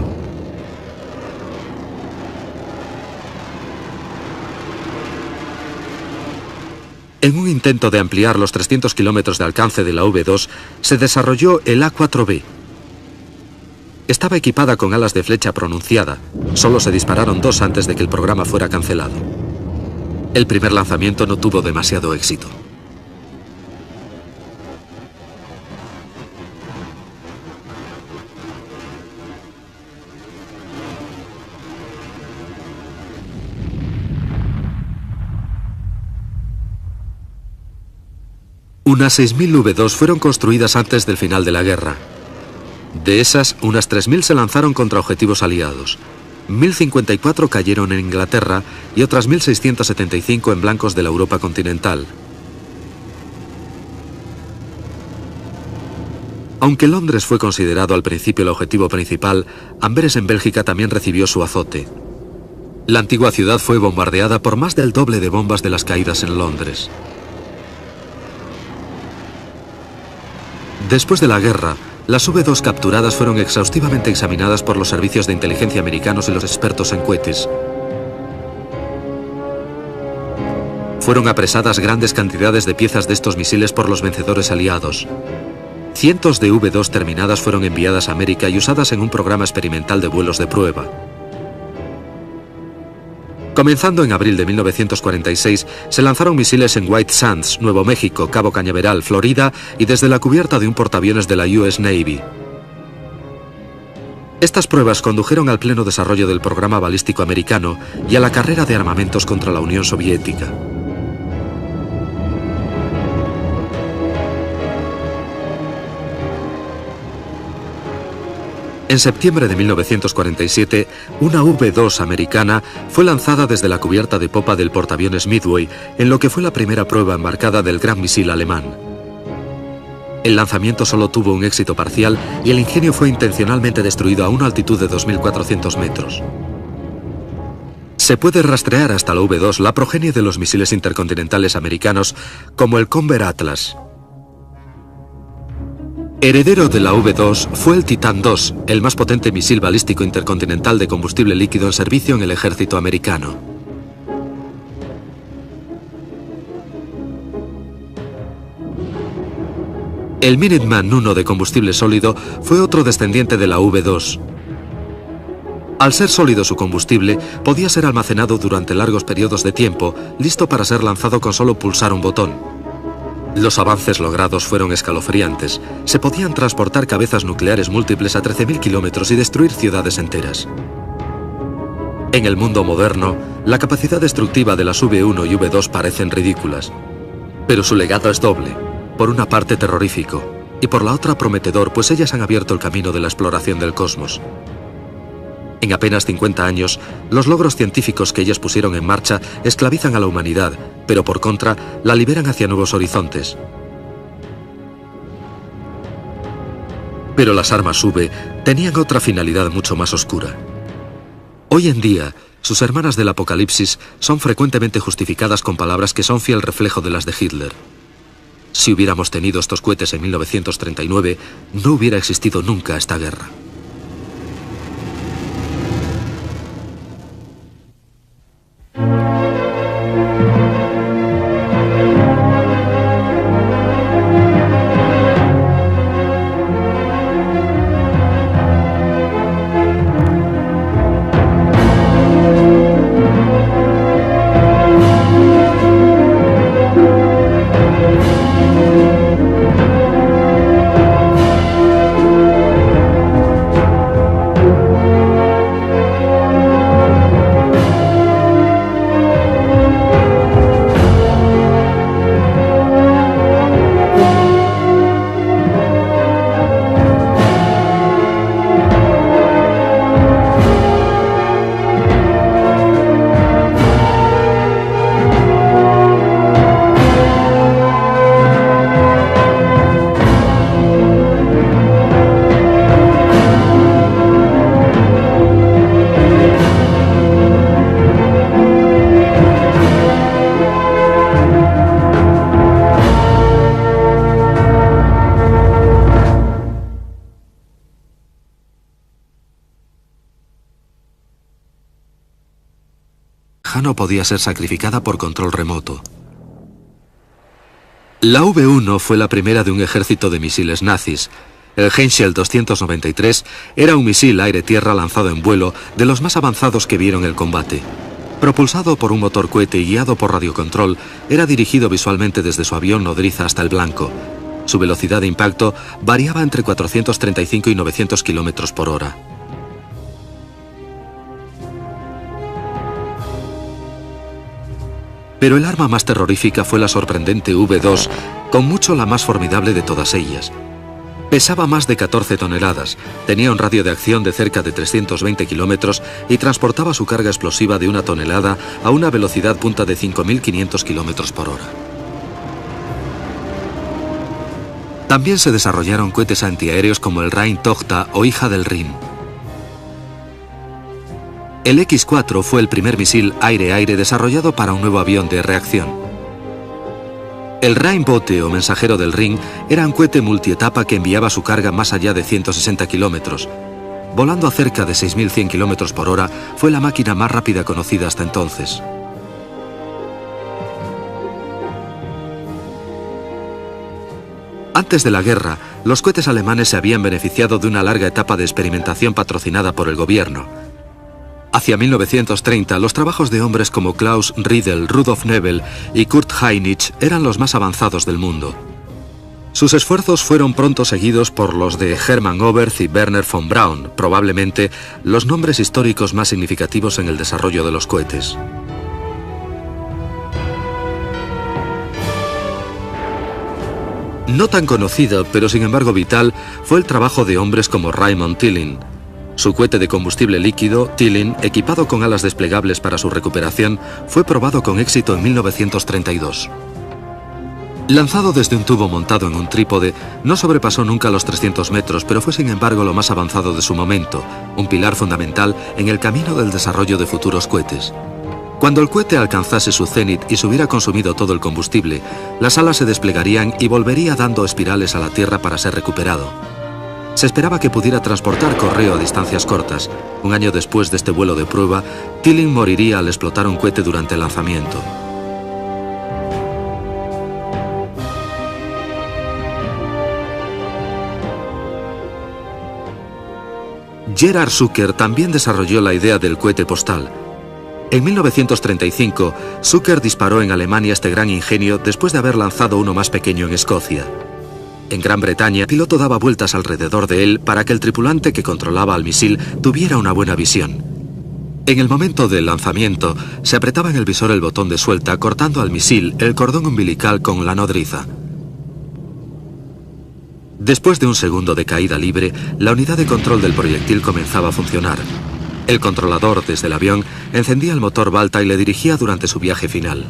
En un intento de ampliar los 300 kilómetros de alcance de la V2, se desarrolló el A4B. Estaba equipada con alas de flecha pronunciada. Solo se dispararon 2 antes de que el programa fuera cancelado. El primer lanzamiento no tuvo demasiado éxito. Unas 6.000 V2 fueron construidas antes del final de la guerra. De esas, unas 3.000 se lanzaron contra objetivos aliados. 1.054 cayeron en Inglaterra y otras 1.675 en blancos de la Europa continental. Aunque Londres fue considerado al principio el objetivo principal, Amberes en Bélgica también recibió su azote. La antigua ciudad fue bombardeada por más del doble de bombas de las caídas en Londres. Después de la guerra, las V2 capturadas fueron exhaustivamente examinadas por los servicios de inteligencia americanos y los expertos en cohetes. Fueron apresadas grandes cantidades de piezas de estos misiles por los vencedores aliados. Cientos de V2 terminadas fueron enviadas a América y usadas en un programa experimental de vuelos de prueba. Comenzando en abril de 1946, se lanzaron misiles en White Sands, Nuevo México, Cabo Cañaveral, Florida y desde la cubierta de un portaaviones de la US Navy. Estas pruebas condujeron al pleno desarrollo del programa balístico americano y a la carrera de armamentos contra la Unión Soviética. En septiembre de 1947, una V2 americana fue lanzada desde la cubierta de popa del portaaviones Midway, en lo que fue la primera prueba embarcada del gran misil alemán. El lanzamiento solo tuvo un éxito parcial y el ingenio fue intencionalmente destruido a una altitud de 2.400 metros. Se puede rastrear hasta la V2 la progenie de los misiles intercontinentales americanos, como el Conver Atlas. Heredero de la V2 fue el Titan II, el más potente misil balístico intercontinental de combustible líquido en servicio en el ejército americano. El Minuteman I de combustible sólido fue otro descendiente de la V2. Al ser sólido su combustible, podía ser almacenado durante largos periodos de tiempo, listo para ser lanzado con solo pulsar un botón. Los avances logrados fueron escalofriantes. Se podían transportar cabezas nucleares múltiples a 13.000 kilómetros y destruir ciudades enteras. En el mundo moderno, la capacidad destructiva de las V1 y V2 parecen ridículas. Pero su legado es doble. Por una parte terrorífico, y por la otra prometedor, pues ellas han abierto el camino de la exploración del cosmos. En apenas 50 años, los logros científicos que ellas pusieron en marcha esclavizan a la humanidad, pero por contra, la liberan hacia nuevos horizontes. Pero las armas V tenían otra finalidad mucho más oscura. Hoy en día, sus hermanas del apocalipsis son frecuentemente justificadas con palabras que son fiel reflejo de las de Hitler. Si hubiéramos tenido estos cohetes en 1939, no hubiera existido nunca esta guerra. No podía ser sacrificada por control remoto. La V1 fue la primera de un ejército de misiles nazis. El Henschel 293 era un misil aire-tierra lanzado en vuelo de los más avanzados que vieron el combate. Propulsado por un motor cohete y guiado por radiocontrol, era dirigido visualmente desde su avión nodriza hasta el blanco. Su velocidad de impacto variaba entre 435 y 900 kilómetros por hora. Pero el arma más terrorífica fue la sorprendente V2, con mucho la más formidable de todas ellas. Pesaba más de 14 toneladas, tenía un radio de acción de cerca de 320 kilómetros y transportaba su carga explosiva de 1 tonelada a una velocidad punta de 5.500 kilómetros por hora. También se desarrollaron cohetes antiaéreos como el Rhein-Tochter o Hija del Rin. El X-4 fue el primer misil aire-aire desarrollado para un nuevo avión de reacción. El Rheinbote o mensajero del Rin era un cohete multietapa que enviaba su carga más allá de 160 kilómetros. Volando a cerca de 6.100 kilómetros por hora, fue la máquina más rápida conocida hasta entonces. Antes de la guerra, los cohetes alemanes se habían beneficiado de una larga etapa de experimentación patrocinada por el gobierno. Hacia 1930, los trabajos de hombres como Klaus Riedel, Rudolf Nebel y Kurt Heinrich eran los más avanzados del mundo. Sus esfuerzos fueron pronto seguidos por los de Hermann Oberth y Werner von Braun, probablemente los nombres históricos más significativos en el desarrollo de los cohetes. No tan conocido, pero sin embargo vital, fue el trabajo de hombres como Raymond Tilling. Su cohete de combustible líquido, Tilling, equipado con alas desplegables para su recuperación, fue probado con éxito en 1932. Lanzado desde un tubo montado en un trípode, no sobrepasó nunca los 300 metros, pero fue sin embargo lo más avanzado de su momento, un pilar fundamental en el camino del desarrollo de futuros cohetes. Cuando el cohete alcanzase su cénit y se hubiera consumido todo el combustible, las alas se desplegarían y volvería dando espirales a la Tierra para ser recuperado. Se esperaba que pudiera transportar correo a distancias cortas. Un año después de este vuelo de prueba, Tilling moriría al explotar un cohete durante el lanzamiento. Gerhard Zucker también desarrolló la idea del cohete postal. En 1935, Zucker disparó en Alemania este gran ingenio después de haber lanzado uno más pequeño en Escocia. En Gran Bretaña, el piloto daba vueltas alrededor de él para que el tripulante que controlaba el misil tuviera una buena visión. En el momento del lanzamiento, se apretaba en el visor el botón de suelta, cortando al misil el cordón umbilical con la nodriza. Después de un segundo de caída libre, la unidad de control del proyectil comenzaba a funcionar. El controlador, desde el avión, encendía el motor Balta y le dirigía durante su viaje final.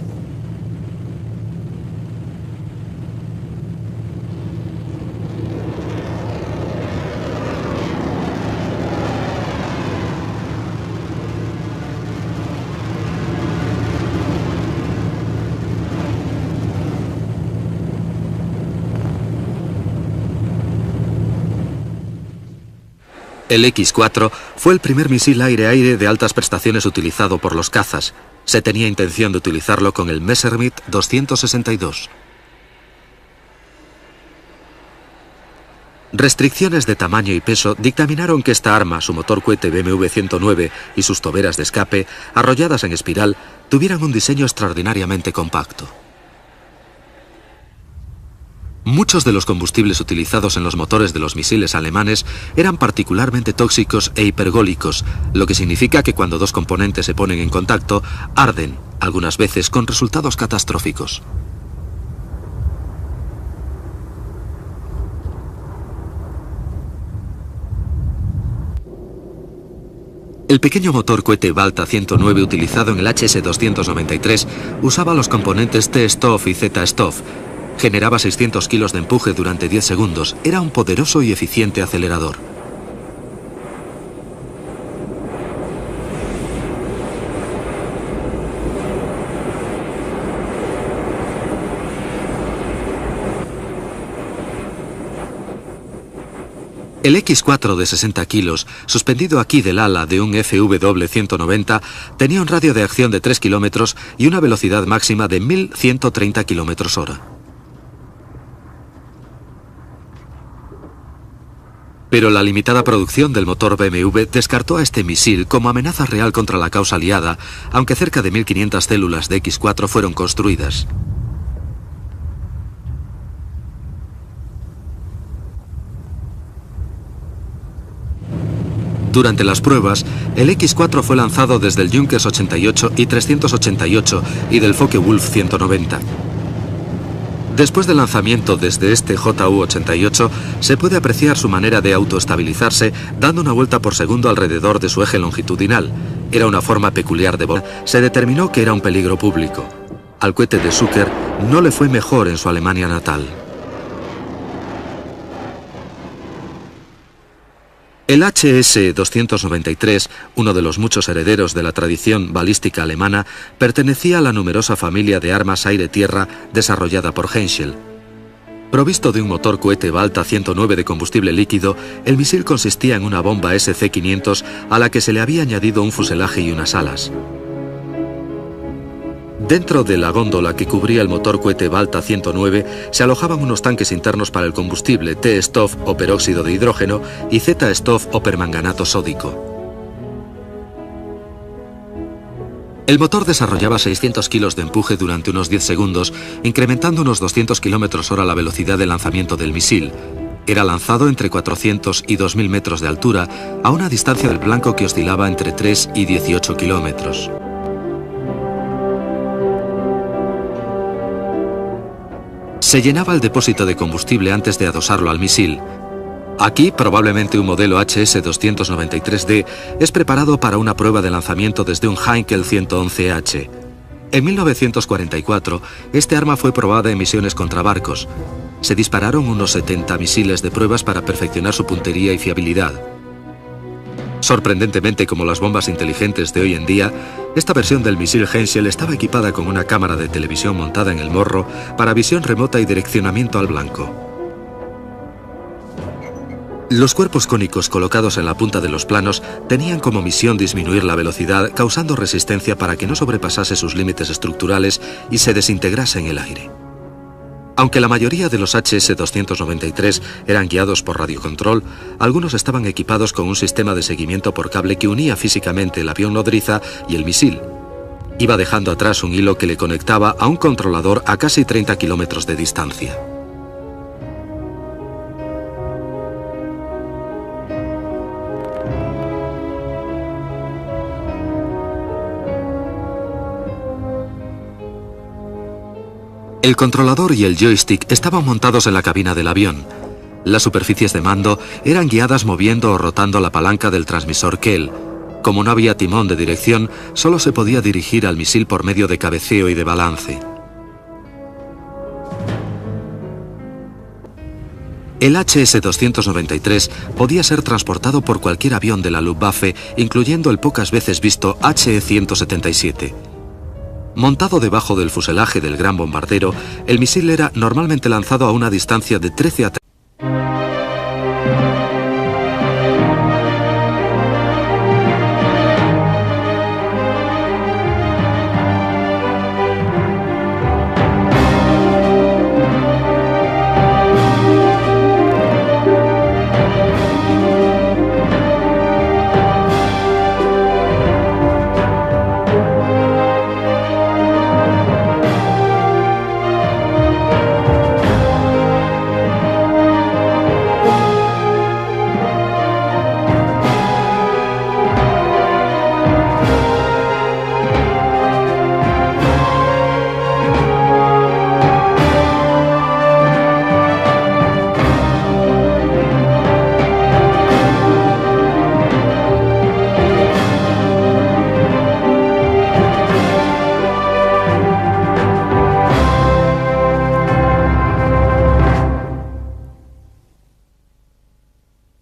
El X-4 fue el primer misil aire-aire de altas prestaciones utilizado por los cazas. Se tenía intención de utilizarlo con el Messerschmitt 262. Restricciones de tamaño y peso dictaminaron que esta arma, su motor cohete BMW 109 y sus toberas de escape, arrolladas en espiral, tuvieran un diseño extraordinariamente compacto. Muchos de los combustibles utilizados en los motores de los misiles alemanes eran particularmente tóxicos e hipergólicos, lo que significa que cuando dos componentes se ponen en contacto, arden, algunas veces con resultados catastróficos. El pequeño motor cohete Balta 109 utilizado en el HS-293 usaba los componentes T-Stoff y Z-Stoff. Generaba 600 kilos de empuje durante 10 segundos. Era un poderoso y eficiente acelerador. El X-4 de 60 kilos, suspendido aquí del ala de un FW-190, tenía un radio de acción de 3 kilómetros y una velocidad máxima de 1130 kilómetros hora. Pero la limitada producción del motor BMW descartó a este misil como amenaza real contra la causa aliada, aunque cerca de 1500 células de X-4 fueron construidas. Durante las pruebas, el X-4 fue lanzado desde el Junkers 88 y 388 y del Focke-Wulf 190. Después del lanzamiento desde este JU-88, se puede apreciar su manera de autoestabilizarse dando una vuelta por segundo alrededor de su eje longitudinal. Era una forma peculiar de volar. Se determinó que era un peligro público. Al cohete de Zucker no le fue mejor en su Alemania natal. El HS-293, uno de los muchos herederos de la tradición balística alemana, pertenecía a la numerosa familia de armas aire-tierra desarrollada por Henschel. Provisto de un motor cohete Balta 109 de combustible líquido, el misil consistía en una bomba SC-500 a la que se le había añadido un fuselaje y unas alas. Dentro de la góndola que cubría el motor cohete Balta 109 se alojaban unos tanques internos para el combustible T-Stoff o peróxido de hidrógeno y Z-Stoff o permanganato sódico. El motor desarrollaba 600 kilos de empuje durante unos 10 segundos, incrementando unos 200 km/h la velocidad de lanzamiento del misil. Era lanzado entre 400 y 2000 metros de altura, a una distancia del blanco que oscilaba entre 3 y 18 kilómetros. Se llenaba el depósito de combustible antes de adosarlo al misil. Aquí, probablemente un modelo HS-293D es preparado para una prueba de lanzamiento desde un Heinkel 111H. En 1944, este arma fue probada en misiones contra barcos. Se dispararon unos 70 misiles de pruebas para perfeccionar su puntería y fiabilidad. Sorprendentemente, como las bombas inteligentes de hoy en día, esta versión del misil Henschel estaba equipada con una cámara de televisión montada en el morro para visión remota y direccionamiento al blanco. Los cuerpos cónicos colocados en la punta de los planos tenían como misión disminuir la velocidad, causando resistencia para que no sobrepasase sus límites estructurales y se desintegrase en el aire. Aunque la mayoría de los HS-293 eran guiados por radiocontrol, algunos estaban equipados con un sistema de seguimiento por cable que unía físicamente el avión nodriza y el misil. Iba dejando atrás un hilo que le conectaba a un controlador a casi 30 kilómetros de distancia. El controlador y el joystick estaban montados en la cabina del avión. Las superficies de mando eran guiadas moviendo o rotando la palanca del transmisor Kell. Como no había timón de dirección, solo se podía dirigir al misil por medio de cabeceo y de balance. El HS-293 podía ser transportado por cualquier avión de la Luftwaffe, incluyendo el pocas veces visto HE-177. Montado debajo del fuselaje del gran bombardero, el misil era normalmente lanzado a una distancia de 13 a 30.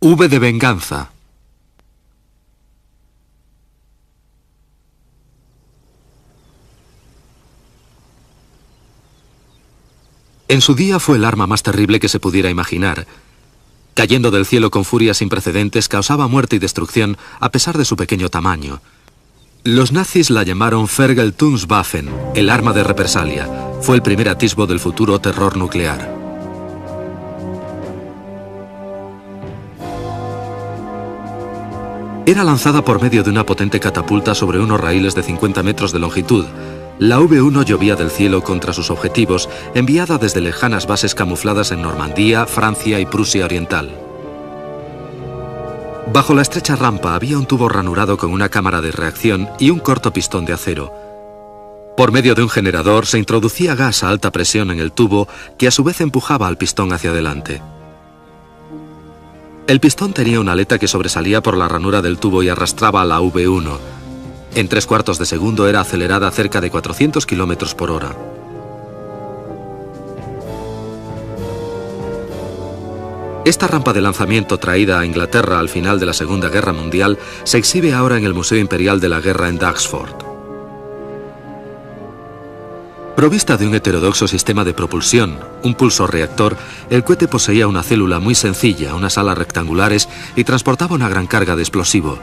V de venganza. En su día fue el arma más terrible que se pudiera imaginar. Cayendo del cielo con furia sin precedentes, causaba muerte y destrucción a pesar de su pequeño tamaño. Los nazis la llamaron Vergeltungswaffen, el arma de represalia. Fue el primer atisbo del futuro terror nuclear. Era lanzada por medio de una potente catapulta sobre unos raíles de 50 metros de longitud. La V-1 llovía del cielo contra sus objetivos, enviada desde lejanas bases camufladas en Normandía, Francia y Prusia Oriental. Bajo la estrecha rampa había un tubo ranurado con una cámara de reacción y un corto pistón de acero. Por medio de un generador se introducía gas a alta presión en el tubo, que a su vez empujaba al pistón hacia adelante. El pistón tenía una aleta que sobresalía por la ranura del tubo y arrastraba a la V-1. En 3/4 de segundo era acelerada a cerca de 400 kilómetros por hora. Esta rampa de lanzamiento traída a Inglaterra al final de la Segunda Guerra Mundial se exhibe ahora en el Museo Imperial de la Guerra en Duxford. Provista de un heterodoxo sistema de propulsión, un pulso-reactor, el cohete poseía una célula muy sencilla, unas alas rectangulares y transportaba una gran carga de explosivo.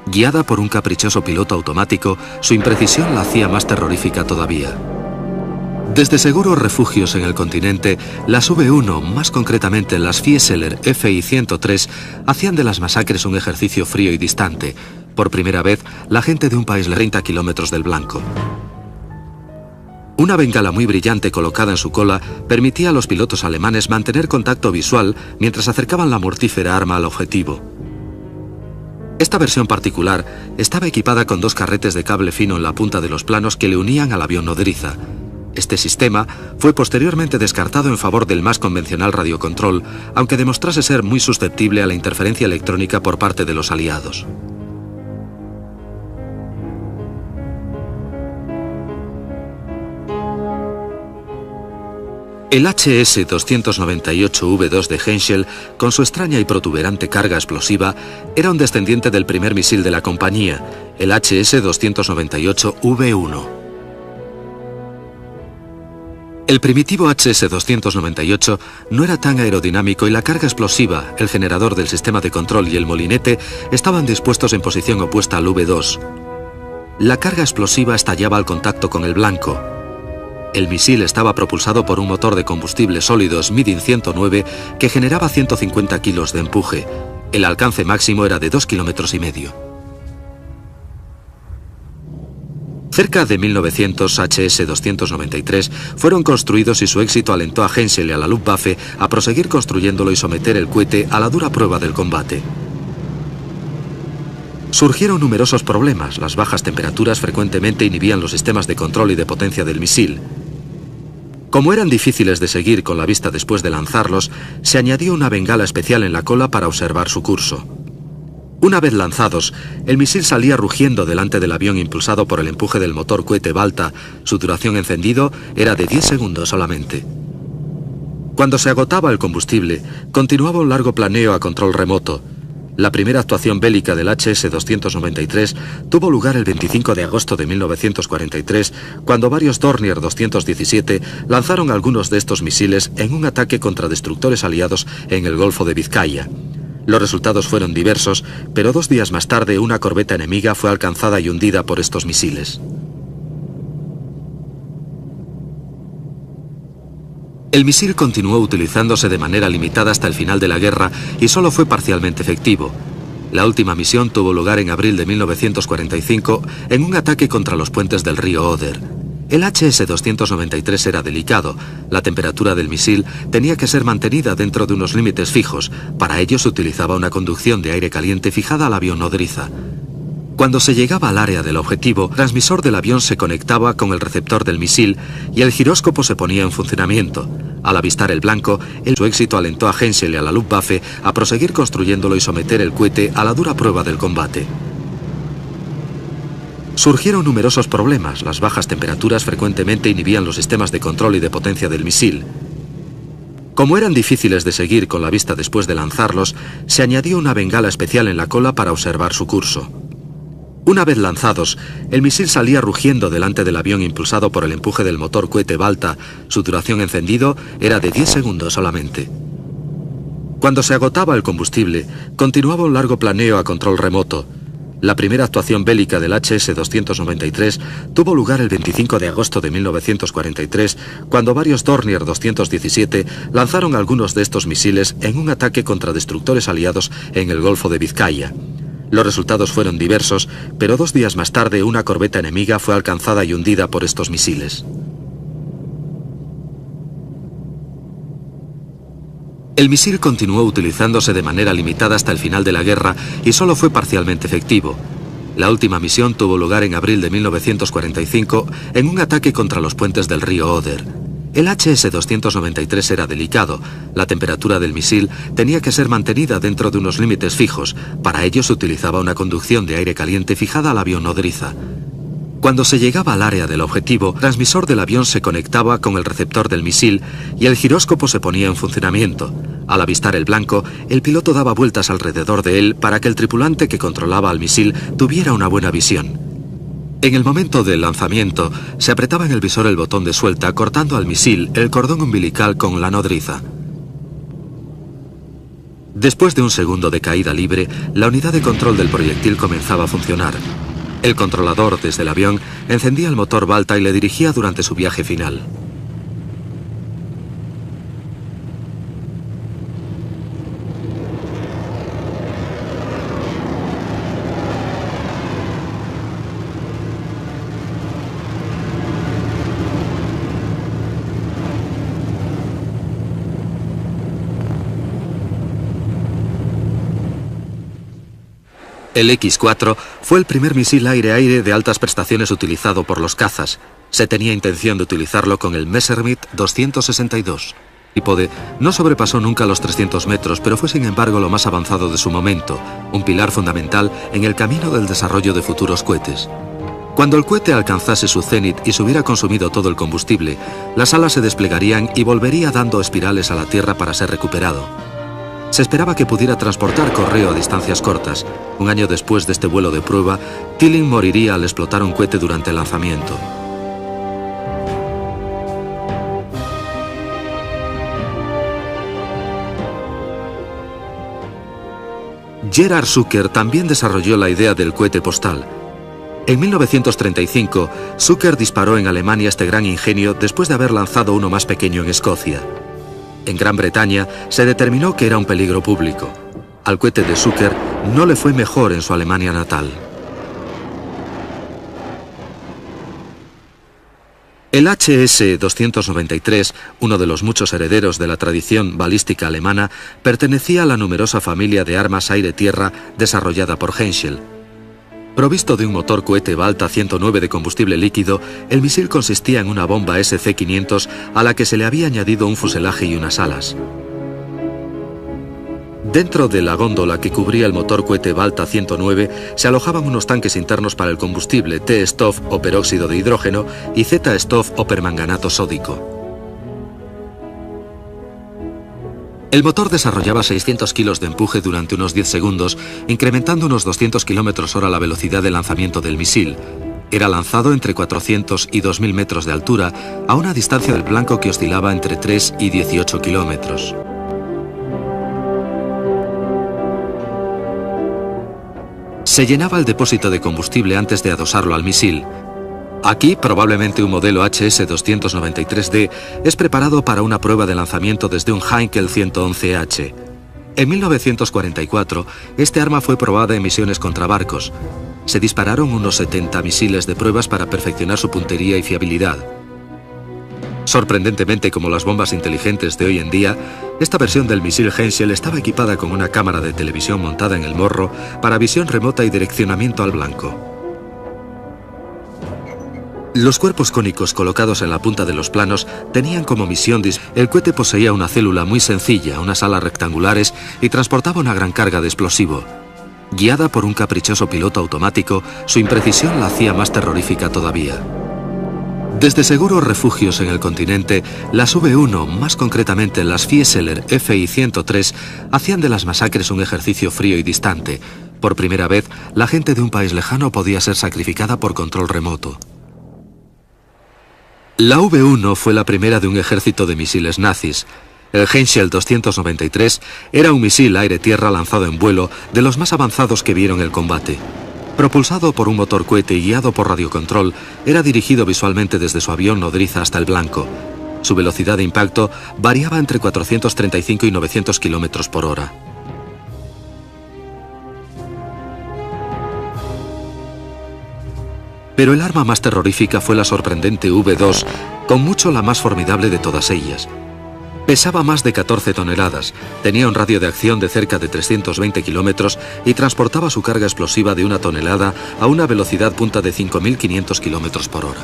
Guiada por un caprichoso piloto automático, su imprecisión la hacía más terrorífica todavía. Desde seguros refugios en el continente, las V-1, más concretamente las Fieseler Fi-103, hacían de las masacres un ejercicio frío y distante. Por primera vez, la gente de un país a 30 kilómetros del blanco. Una bengala muy brillante colocada en su cola permitía a los pilotos alemanes mantener contacto visual mientras acercaban la mortífera arma al objetivo. Esta versión particular estaba equipada con 2 carretes de cable fino en la punta de los planos que le unían al avión nodriza. Este sistema fue posteriormente descartado en favor del más convencional radiocontrol, aunque demostrase ser muy susceptible a la interferencia electrónica por parte de los aliados. El HS-298V2 de Henschel, con su extraña y protuberante carga explosiva, era un descendiente del primer misil de la compañía, el HS-298V1. El primitivo HS-298 no era tan aerodinámico y la carga explosiva, el generador del sistema de control y el molinete estaban dispuestos en posición opuesta al V2. La carga explosiva estallaba al contacto con el blanco. El misil estaba propulsado por un motor de combustible sólido Smithing 109 que generaba 150 kilos de empuje. El alcance máximo era de 2,5 kilómetros. Cerca de 1900 HS-293 fueron construidos y su éxito alentó a Henschel y a la Luftwaffe a proseguir construyéndolo y someter el cohete a la dura prueba del combate. Surgieron numerosos problemas. Las bajas temperaturas frecuentemente inhibían los sistemas de control y de potencia del misil. Como eran difíciles de seguir con la vista después de lanzarlos, se añadió una bengala especial en la cola para observar su curso. Una vez lanzados, el misil salía rugiendo delante del avión impulsado por el empuje del motor cohete Balta. Su duración encendido era de 10 segundos solamente. Cuando se agotaba el combustible, continuaba un largo planeo a control remoto. La primera actuación bélica del HS-293 tuvo lugar el 25 de agosto de 1943, cuando varios Dornier 217 lanzaron algunos de estos misiles en un ataque contra destructores aliados en el Golfo de Vizcaya. Los resultados fueron diversos, pero 2 días más tarde una corbeta enemiga fue alcanzada y hundida por estos misiles. El misil continuó utilizándose de manera limitada hasta el final de la guerra y solo fue parcialmente efectivo. La última misión tuvo lugar en abril de 1945 en un ataque contra los puentes del río Oder. El HS-293 era delicado. La temperatura del misil tenía que ser mantenida dentro de unos límites fijos. Para ello se utilizaba una conducción de aire caliente fijada al avión nodriza. Cuando se llegaba al área del objetivo, el transmisor del avión se conectaba con el receptor del misil y el giróscopo se ponía en funcionamiento. Al avistar el blanco, su éxito alentó a Henschel y a la Luftwaffe a proseguir construyéndolo y someter el cohete a la dura prueba del combate. Surgieron numerosos problemas. Las bajas temperaturas frecuentemente inhibían los sistemas de control y de potencia del misil. Como eran difíciles de seguir con la vista después de lanzarlos, se añadió una bengala especial en la cola para observar su curso. Una vez lanzados, el misil salía rugiendo delante del avión impulsado por el empuje del motor cohete Balta. Su duración encendido era de 10 segundos solamente. Cuando se agotaba el combustible, continuaba un largo planeo a control remoto. La primera actuación bélica del HS-293 tuvo lugar el 25 de agosto de 1943, cuando varios Dornier 217 lanzaron algunos de estos misiles en un ataque contra destructores aliados en el Golfo de Vizcaya. Los resultados fueron diversos, pero 2 días más tarde una corbeta enemiga fue alcanzada y hundida por estos misiles. El misil continuó utilizándose de manera limitada hasta el final de la guerra y solo fue parcialmente efectivo. La última misión tuvo lugar en abril de 1945 en un ataque contra los puentes del río Oder. El HS-293 era delicado. La temperatura del misil tenía que ser mantenida dentro de unos límites fijos. Para ello se utilizaba una conducción de aire caliente fijada al avión nodriza. Cuando se llegaba al área del objetivo, el transmisor del avión se conectaba con el receptor del misil y el giróscopo se ponía en funcionamiento. Al avistar el blanco, el piloto daba vueltas alrededor de él para que el tripulante que controlaba al misil tuviera una buena visión. En el momento del lanzamiento, se apretaba en el visor el botón de suelta, cortando al misil el cordón umbilical con la nodriza. Después de un segundo de caída libre, la unidad de control del proyectil comenzaba a funcionar. El controlador, desde el avión, encendía el motor Balta y le dirigía durante su viaje final. El X-4 fue el primer misil aire-aire de altas prestaciones utilizado por los cazas. Se tenía intención de utilizarlo con el Messerschmitt 262. El trípode no sobrepasó nunca los 300 metros, pero fue sin embargo lo más avanzado de su momento, un pilar fundamental en el camino del desarrollo de futuros cohetes. Cuando el cohete alcanzase su cenit y se hubiera consumido todo el combustible, las alas se desplegarían y volvería dando espirales a la Tierra para ser recuperado. Se esperaba que pudiera transportar correo a distancias cortas. Un año después de este vuelo de prueba, Tilling moriría al explotar un cohete durante el lanzamiento. Gerhard Zucker también desarrolló la idea del cohete postal. En 1935, Zucker disparó en Alemania este gran ingenio después de haber lanzado uno más pequeño en Escocia. En Gran Bretaña se determinó que era un peligro público. Al cohete de Zucker no le fue mejor en su Alemania natal. El HS-293, uno de los muchos herederos de la tradición balística alemana, pertenecía a la numerosa familia de armas aire-tierra desarrollada por Henschel. Provisto de un motor cohete Balta 109 de combustible líquido, el misil consistía en una bomba SC-500 a la que se le había añadido un fuselaje y unas alas. Dentro de la góndola que cubría el motor cohete Balta 109 se alojaban unos tanques internos para el combustible T-Stoff o peróxido de hidrógeno y Z-Stoff o permanganato sódico. El motor desarrollaba 600 kilos de empuje durante unos 10 segundos, incrementando unos 200 km/h la velocidad de lanzamiento del misil. Era lanzado entre 400 y 2000 metros de altura, a una distancia del blanco que oscilaba entre 3 y 18 kilómetros. Se llenaba el depósito de combustible antes de adosarlo al misil. Aquí, probablemente un modelo HS-293D es preparado para una prueba de lanzamiento desde un Heinkel 111H. En 1944, este arma fue probada en misiones contra barcos. Se dispararon unos 70 misiles de pruebas para perfeccionar su puntería y fiabilidad. Sorprendentemente, como las bombas inteligentes de hoy en día, esta versión del misil Henschel estaba equipada con una cámara de televisión montada en el morro para visión remota y direccionamiento al blanco. Los cuerpos cónicos colocados en la punta de los planos tenían como misión el cohete poseía una célula muy sencilla, unas alas rectangulares y transportaba una gran carga de explosivo. Guiada por un caprichoso piloto automático, su imprecisión la hacía más terrorífica todavía. Desde seguros refugios en el continente, las V-1, más concretamente las Fieseler FI-103, hacían de las masacres un ejercicio frío y distante. Por primera vez, la gente de un país lejano podía ser sacrificada por control remoto. La V-1 fue la primera de un ejército de misiles nazis. El Henschel 293 era un misil aire-tierra lanzado en vuelo de los más avanzados que vieron el combate. Propulsado por un motor cohete y guiado por radiocontrol, era dirigido visualmente desde su avión nodriza hasta el blanco. Su velocidad de impacto variaba entre 435 y 900 km por hora. Pero el arma más terrorífica fue la sorprendente V-2, con mucho la más formidable de todas ellas. Pesaba más de 14 toneladas, tenía un radio de acción de cerca de 320 kilómetros y transportaba su carga explosiva de 1 tonelada a una velocidad punta de 5.500 kilómetros por hora.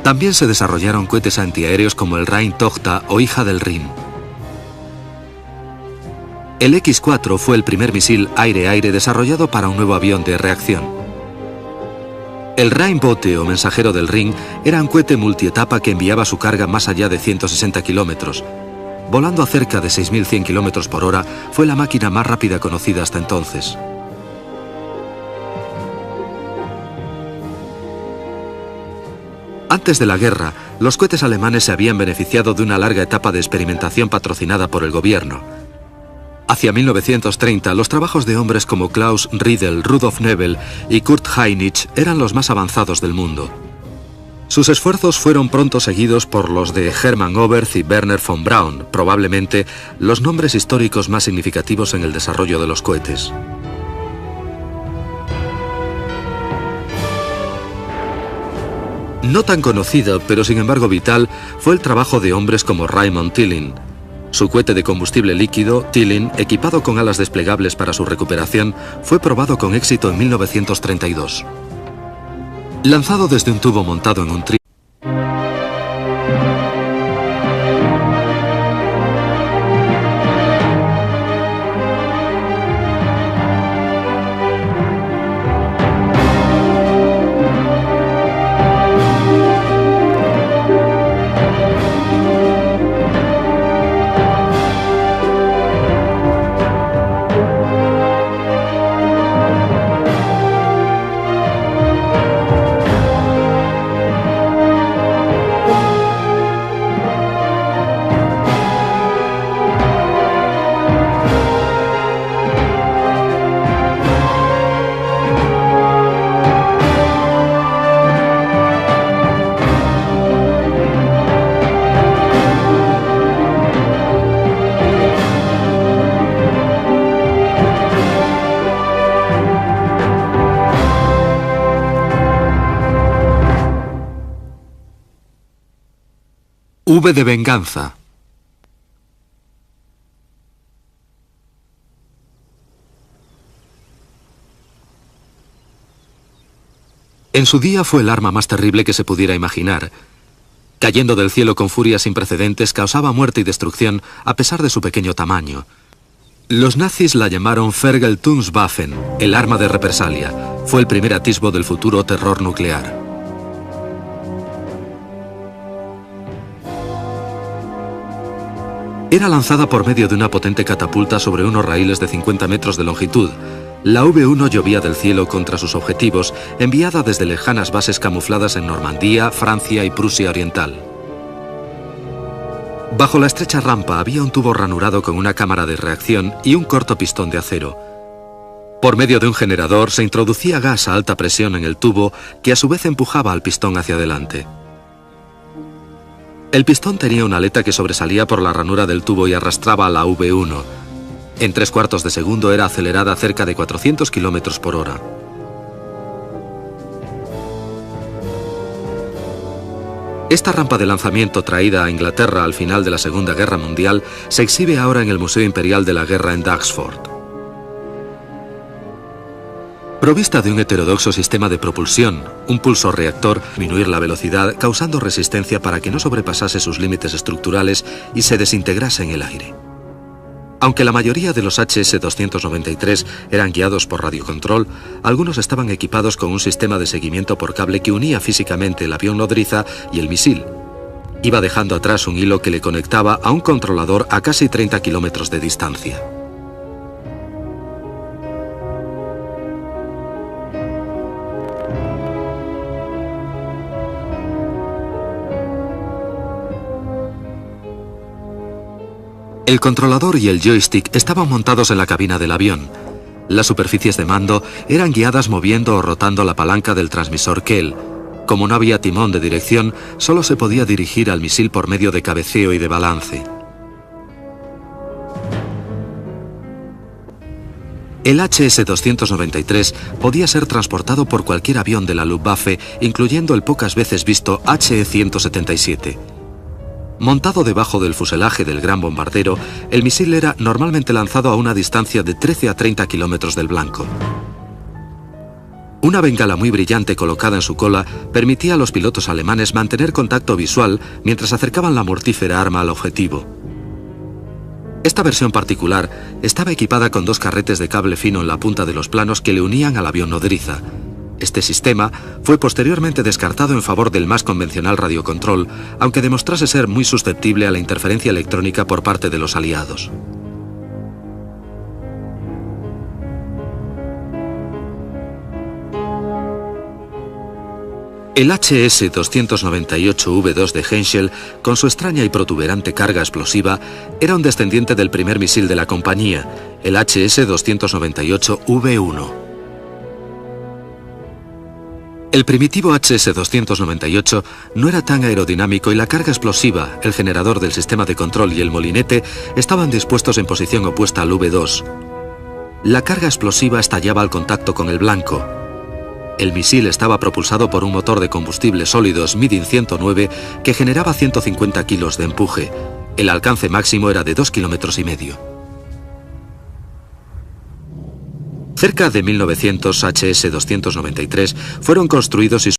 También se desarrollaron cohetes antiaéreos como el Rhein-Tochter o Hija del Rin. El X-4 fue el primer misil aire-aire desarrollado para un nuevo avión de reacción. El Rheinbote o mensajero del Rin era un cohete multietapa que enviaba su carga más allá de 160 kilómetros. Volando a cerca de 6.100 kilómetros por hora, fue la máquina más rápida conocida hasta entonces. Antes de la guerra, los cohetes alemanes se habían beneficiado de una larga etapa de experimentación patrocinada por el gobierno. Hacia 1930, los trabajos de hombres como Klaus Riedel, Rudolf Nebel y Kurt Heinrich eran los más avanzados del mundo. Sus esfuerzos fueron pronto seguidos por los de Hermann Oberth y Werner von Braun, probablemente los nombres históricos más significativos en el desarrollo de los cohetes. No tan conocido, pero sin embargo vital, fue el trabajo de hombres como Raymond Tilling. Su cohete de combustible líquido, Tilling, equipado con alas desplegables para su recuperación, fue probado con éxito en 1932. Lanzado desde un tubo montado en un V de venganza. En su día fue el arma más terrible que se pudiera imaginar. Cayendo del cielo con furia sin precedentes, causaba muerte y destrucción a pesar de su pequeño tamaño. Los nazis la llamaron Vergeltungswaffen, el arma de represalia. Fue el primer atisbo del futuro terror nuclear. Era lanzada por medio de una potente catapulta sobre unos raíles de 50 metros de longitud. La V1 llovía del cielo contra sus objetivos, enviada desde lejanas bases camufladas en Normandía, Francia y Prusia Oriental. Bajo la estrecha rampa había un tubo ranurado con una cámara de reacción y un corto pistón de acero. Por medio de un generador se introducía gas a alta presión en el tubo, que a su vez empujaba al pistón hacia adelante. El pistón tenía una aleta que sobresalía por la ranura del tubo y arrastraba a la V1. En 3/4 de segundo era acelerada a cerca de 400 km por hora. Esta rampa de lanzamiento traída a Inglaterra al final de la Segunda Guerra Mundial se exhibe ahora en el Museo Imperial de la Guerra en Duxford. Provista de un heterodoxo sistema de propulsión, un pulso reactor, disminuir la velocidad causando resistencia para que no sobrepasase sus límites estructurales y se desintegrase en el aire. Aunque la mayoría de los HS-293 eran guiados por radiocontrol, algunos estaban equipados con un sistema de seguimiento por cable que unía físicamente el avión nodriza y el misil. Iba dejando atrás un hilo que le conectaba a un controlador a casi 30 kilómetros de distancia. El controlador y el joystick estaban montados en la cabina del avión. Las superficies de mando eran guiadas moviendo o rotando la palanca del transmisor Kell. Como no había timón de dirección, solo se podía dirigir al misil por medio de cabeceo y de balance. El HS-293 podía ser transportado por cualquier avión de la Luftwaffe, incluyendo el pocas veces visto HE-177. Montado debajo del fuselaje del gran bombardero, el misil era normalmente lanzado a una distancia de 13 a 30 kilómetros del blanco. Una bengala muy brillante colocada en su cola permitía a los pilotos alemanes mantener contacto visual mientras acercaban la mortífera arma al objetivo. Esta versión particular estaba equipada con 2 carretes de cable fino en la punta de los planos que le unían al avión nodriza. Este sistema fue posteriormente descartado en favor del más convencional radiocontrol, aunque demostrase ser muy susceptible a la interferencia electrónica por parte de los aliados. El HS-298V2 de Henschel, con su extraña y protuberante carga explosiva, era un descendiente del primer misil de la compañía, el HS-298V1. El primitivo HS-298 no era tan aerodinámico y la carga explosiva, el generador del sistema de control y el molinete estaban dispuestos en posición opuesta al V2. La carga explosiva estallaba al contacto con el blanco. El misil estaba propulsado por un motor de combustible sólido Schmidt 109 que generaba 150 kilos de empuje. El alcance máximo era de 2,5 kilómetros. Cerca de 1900 HS-293 fueron construidos y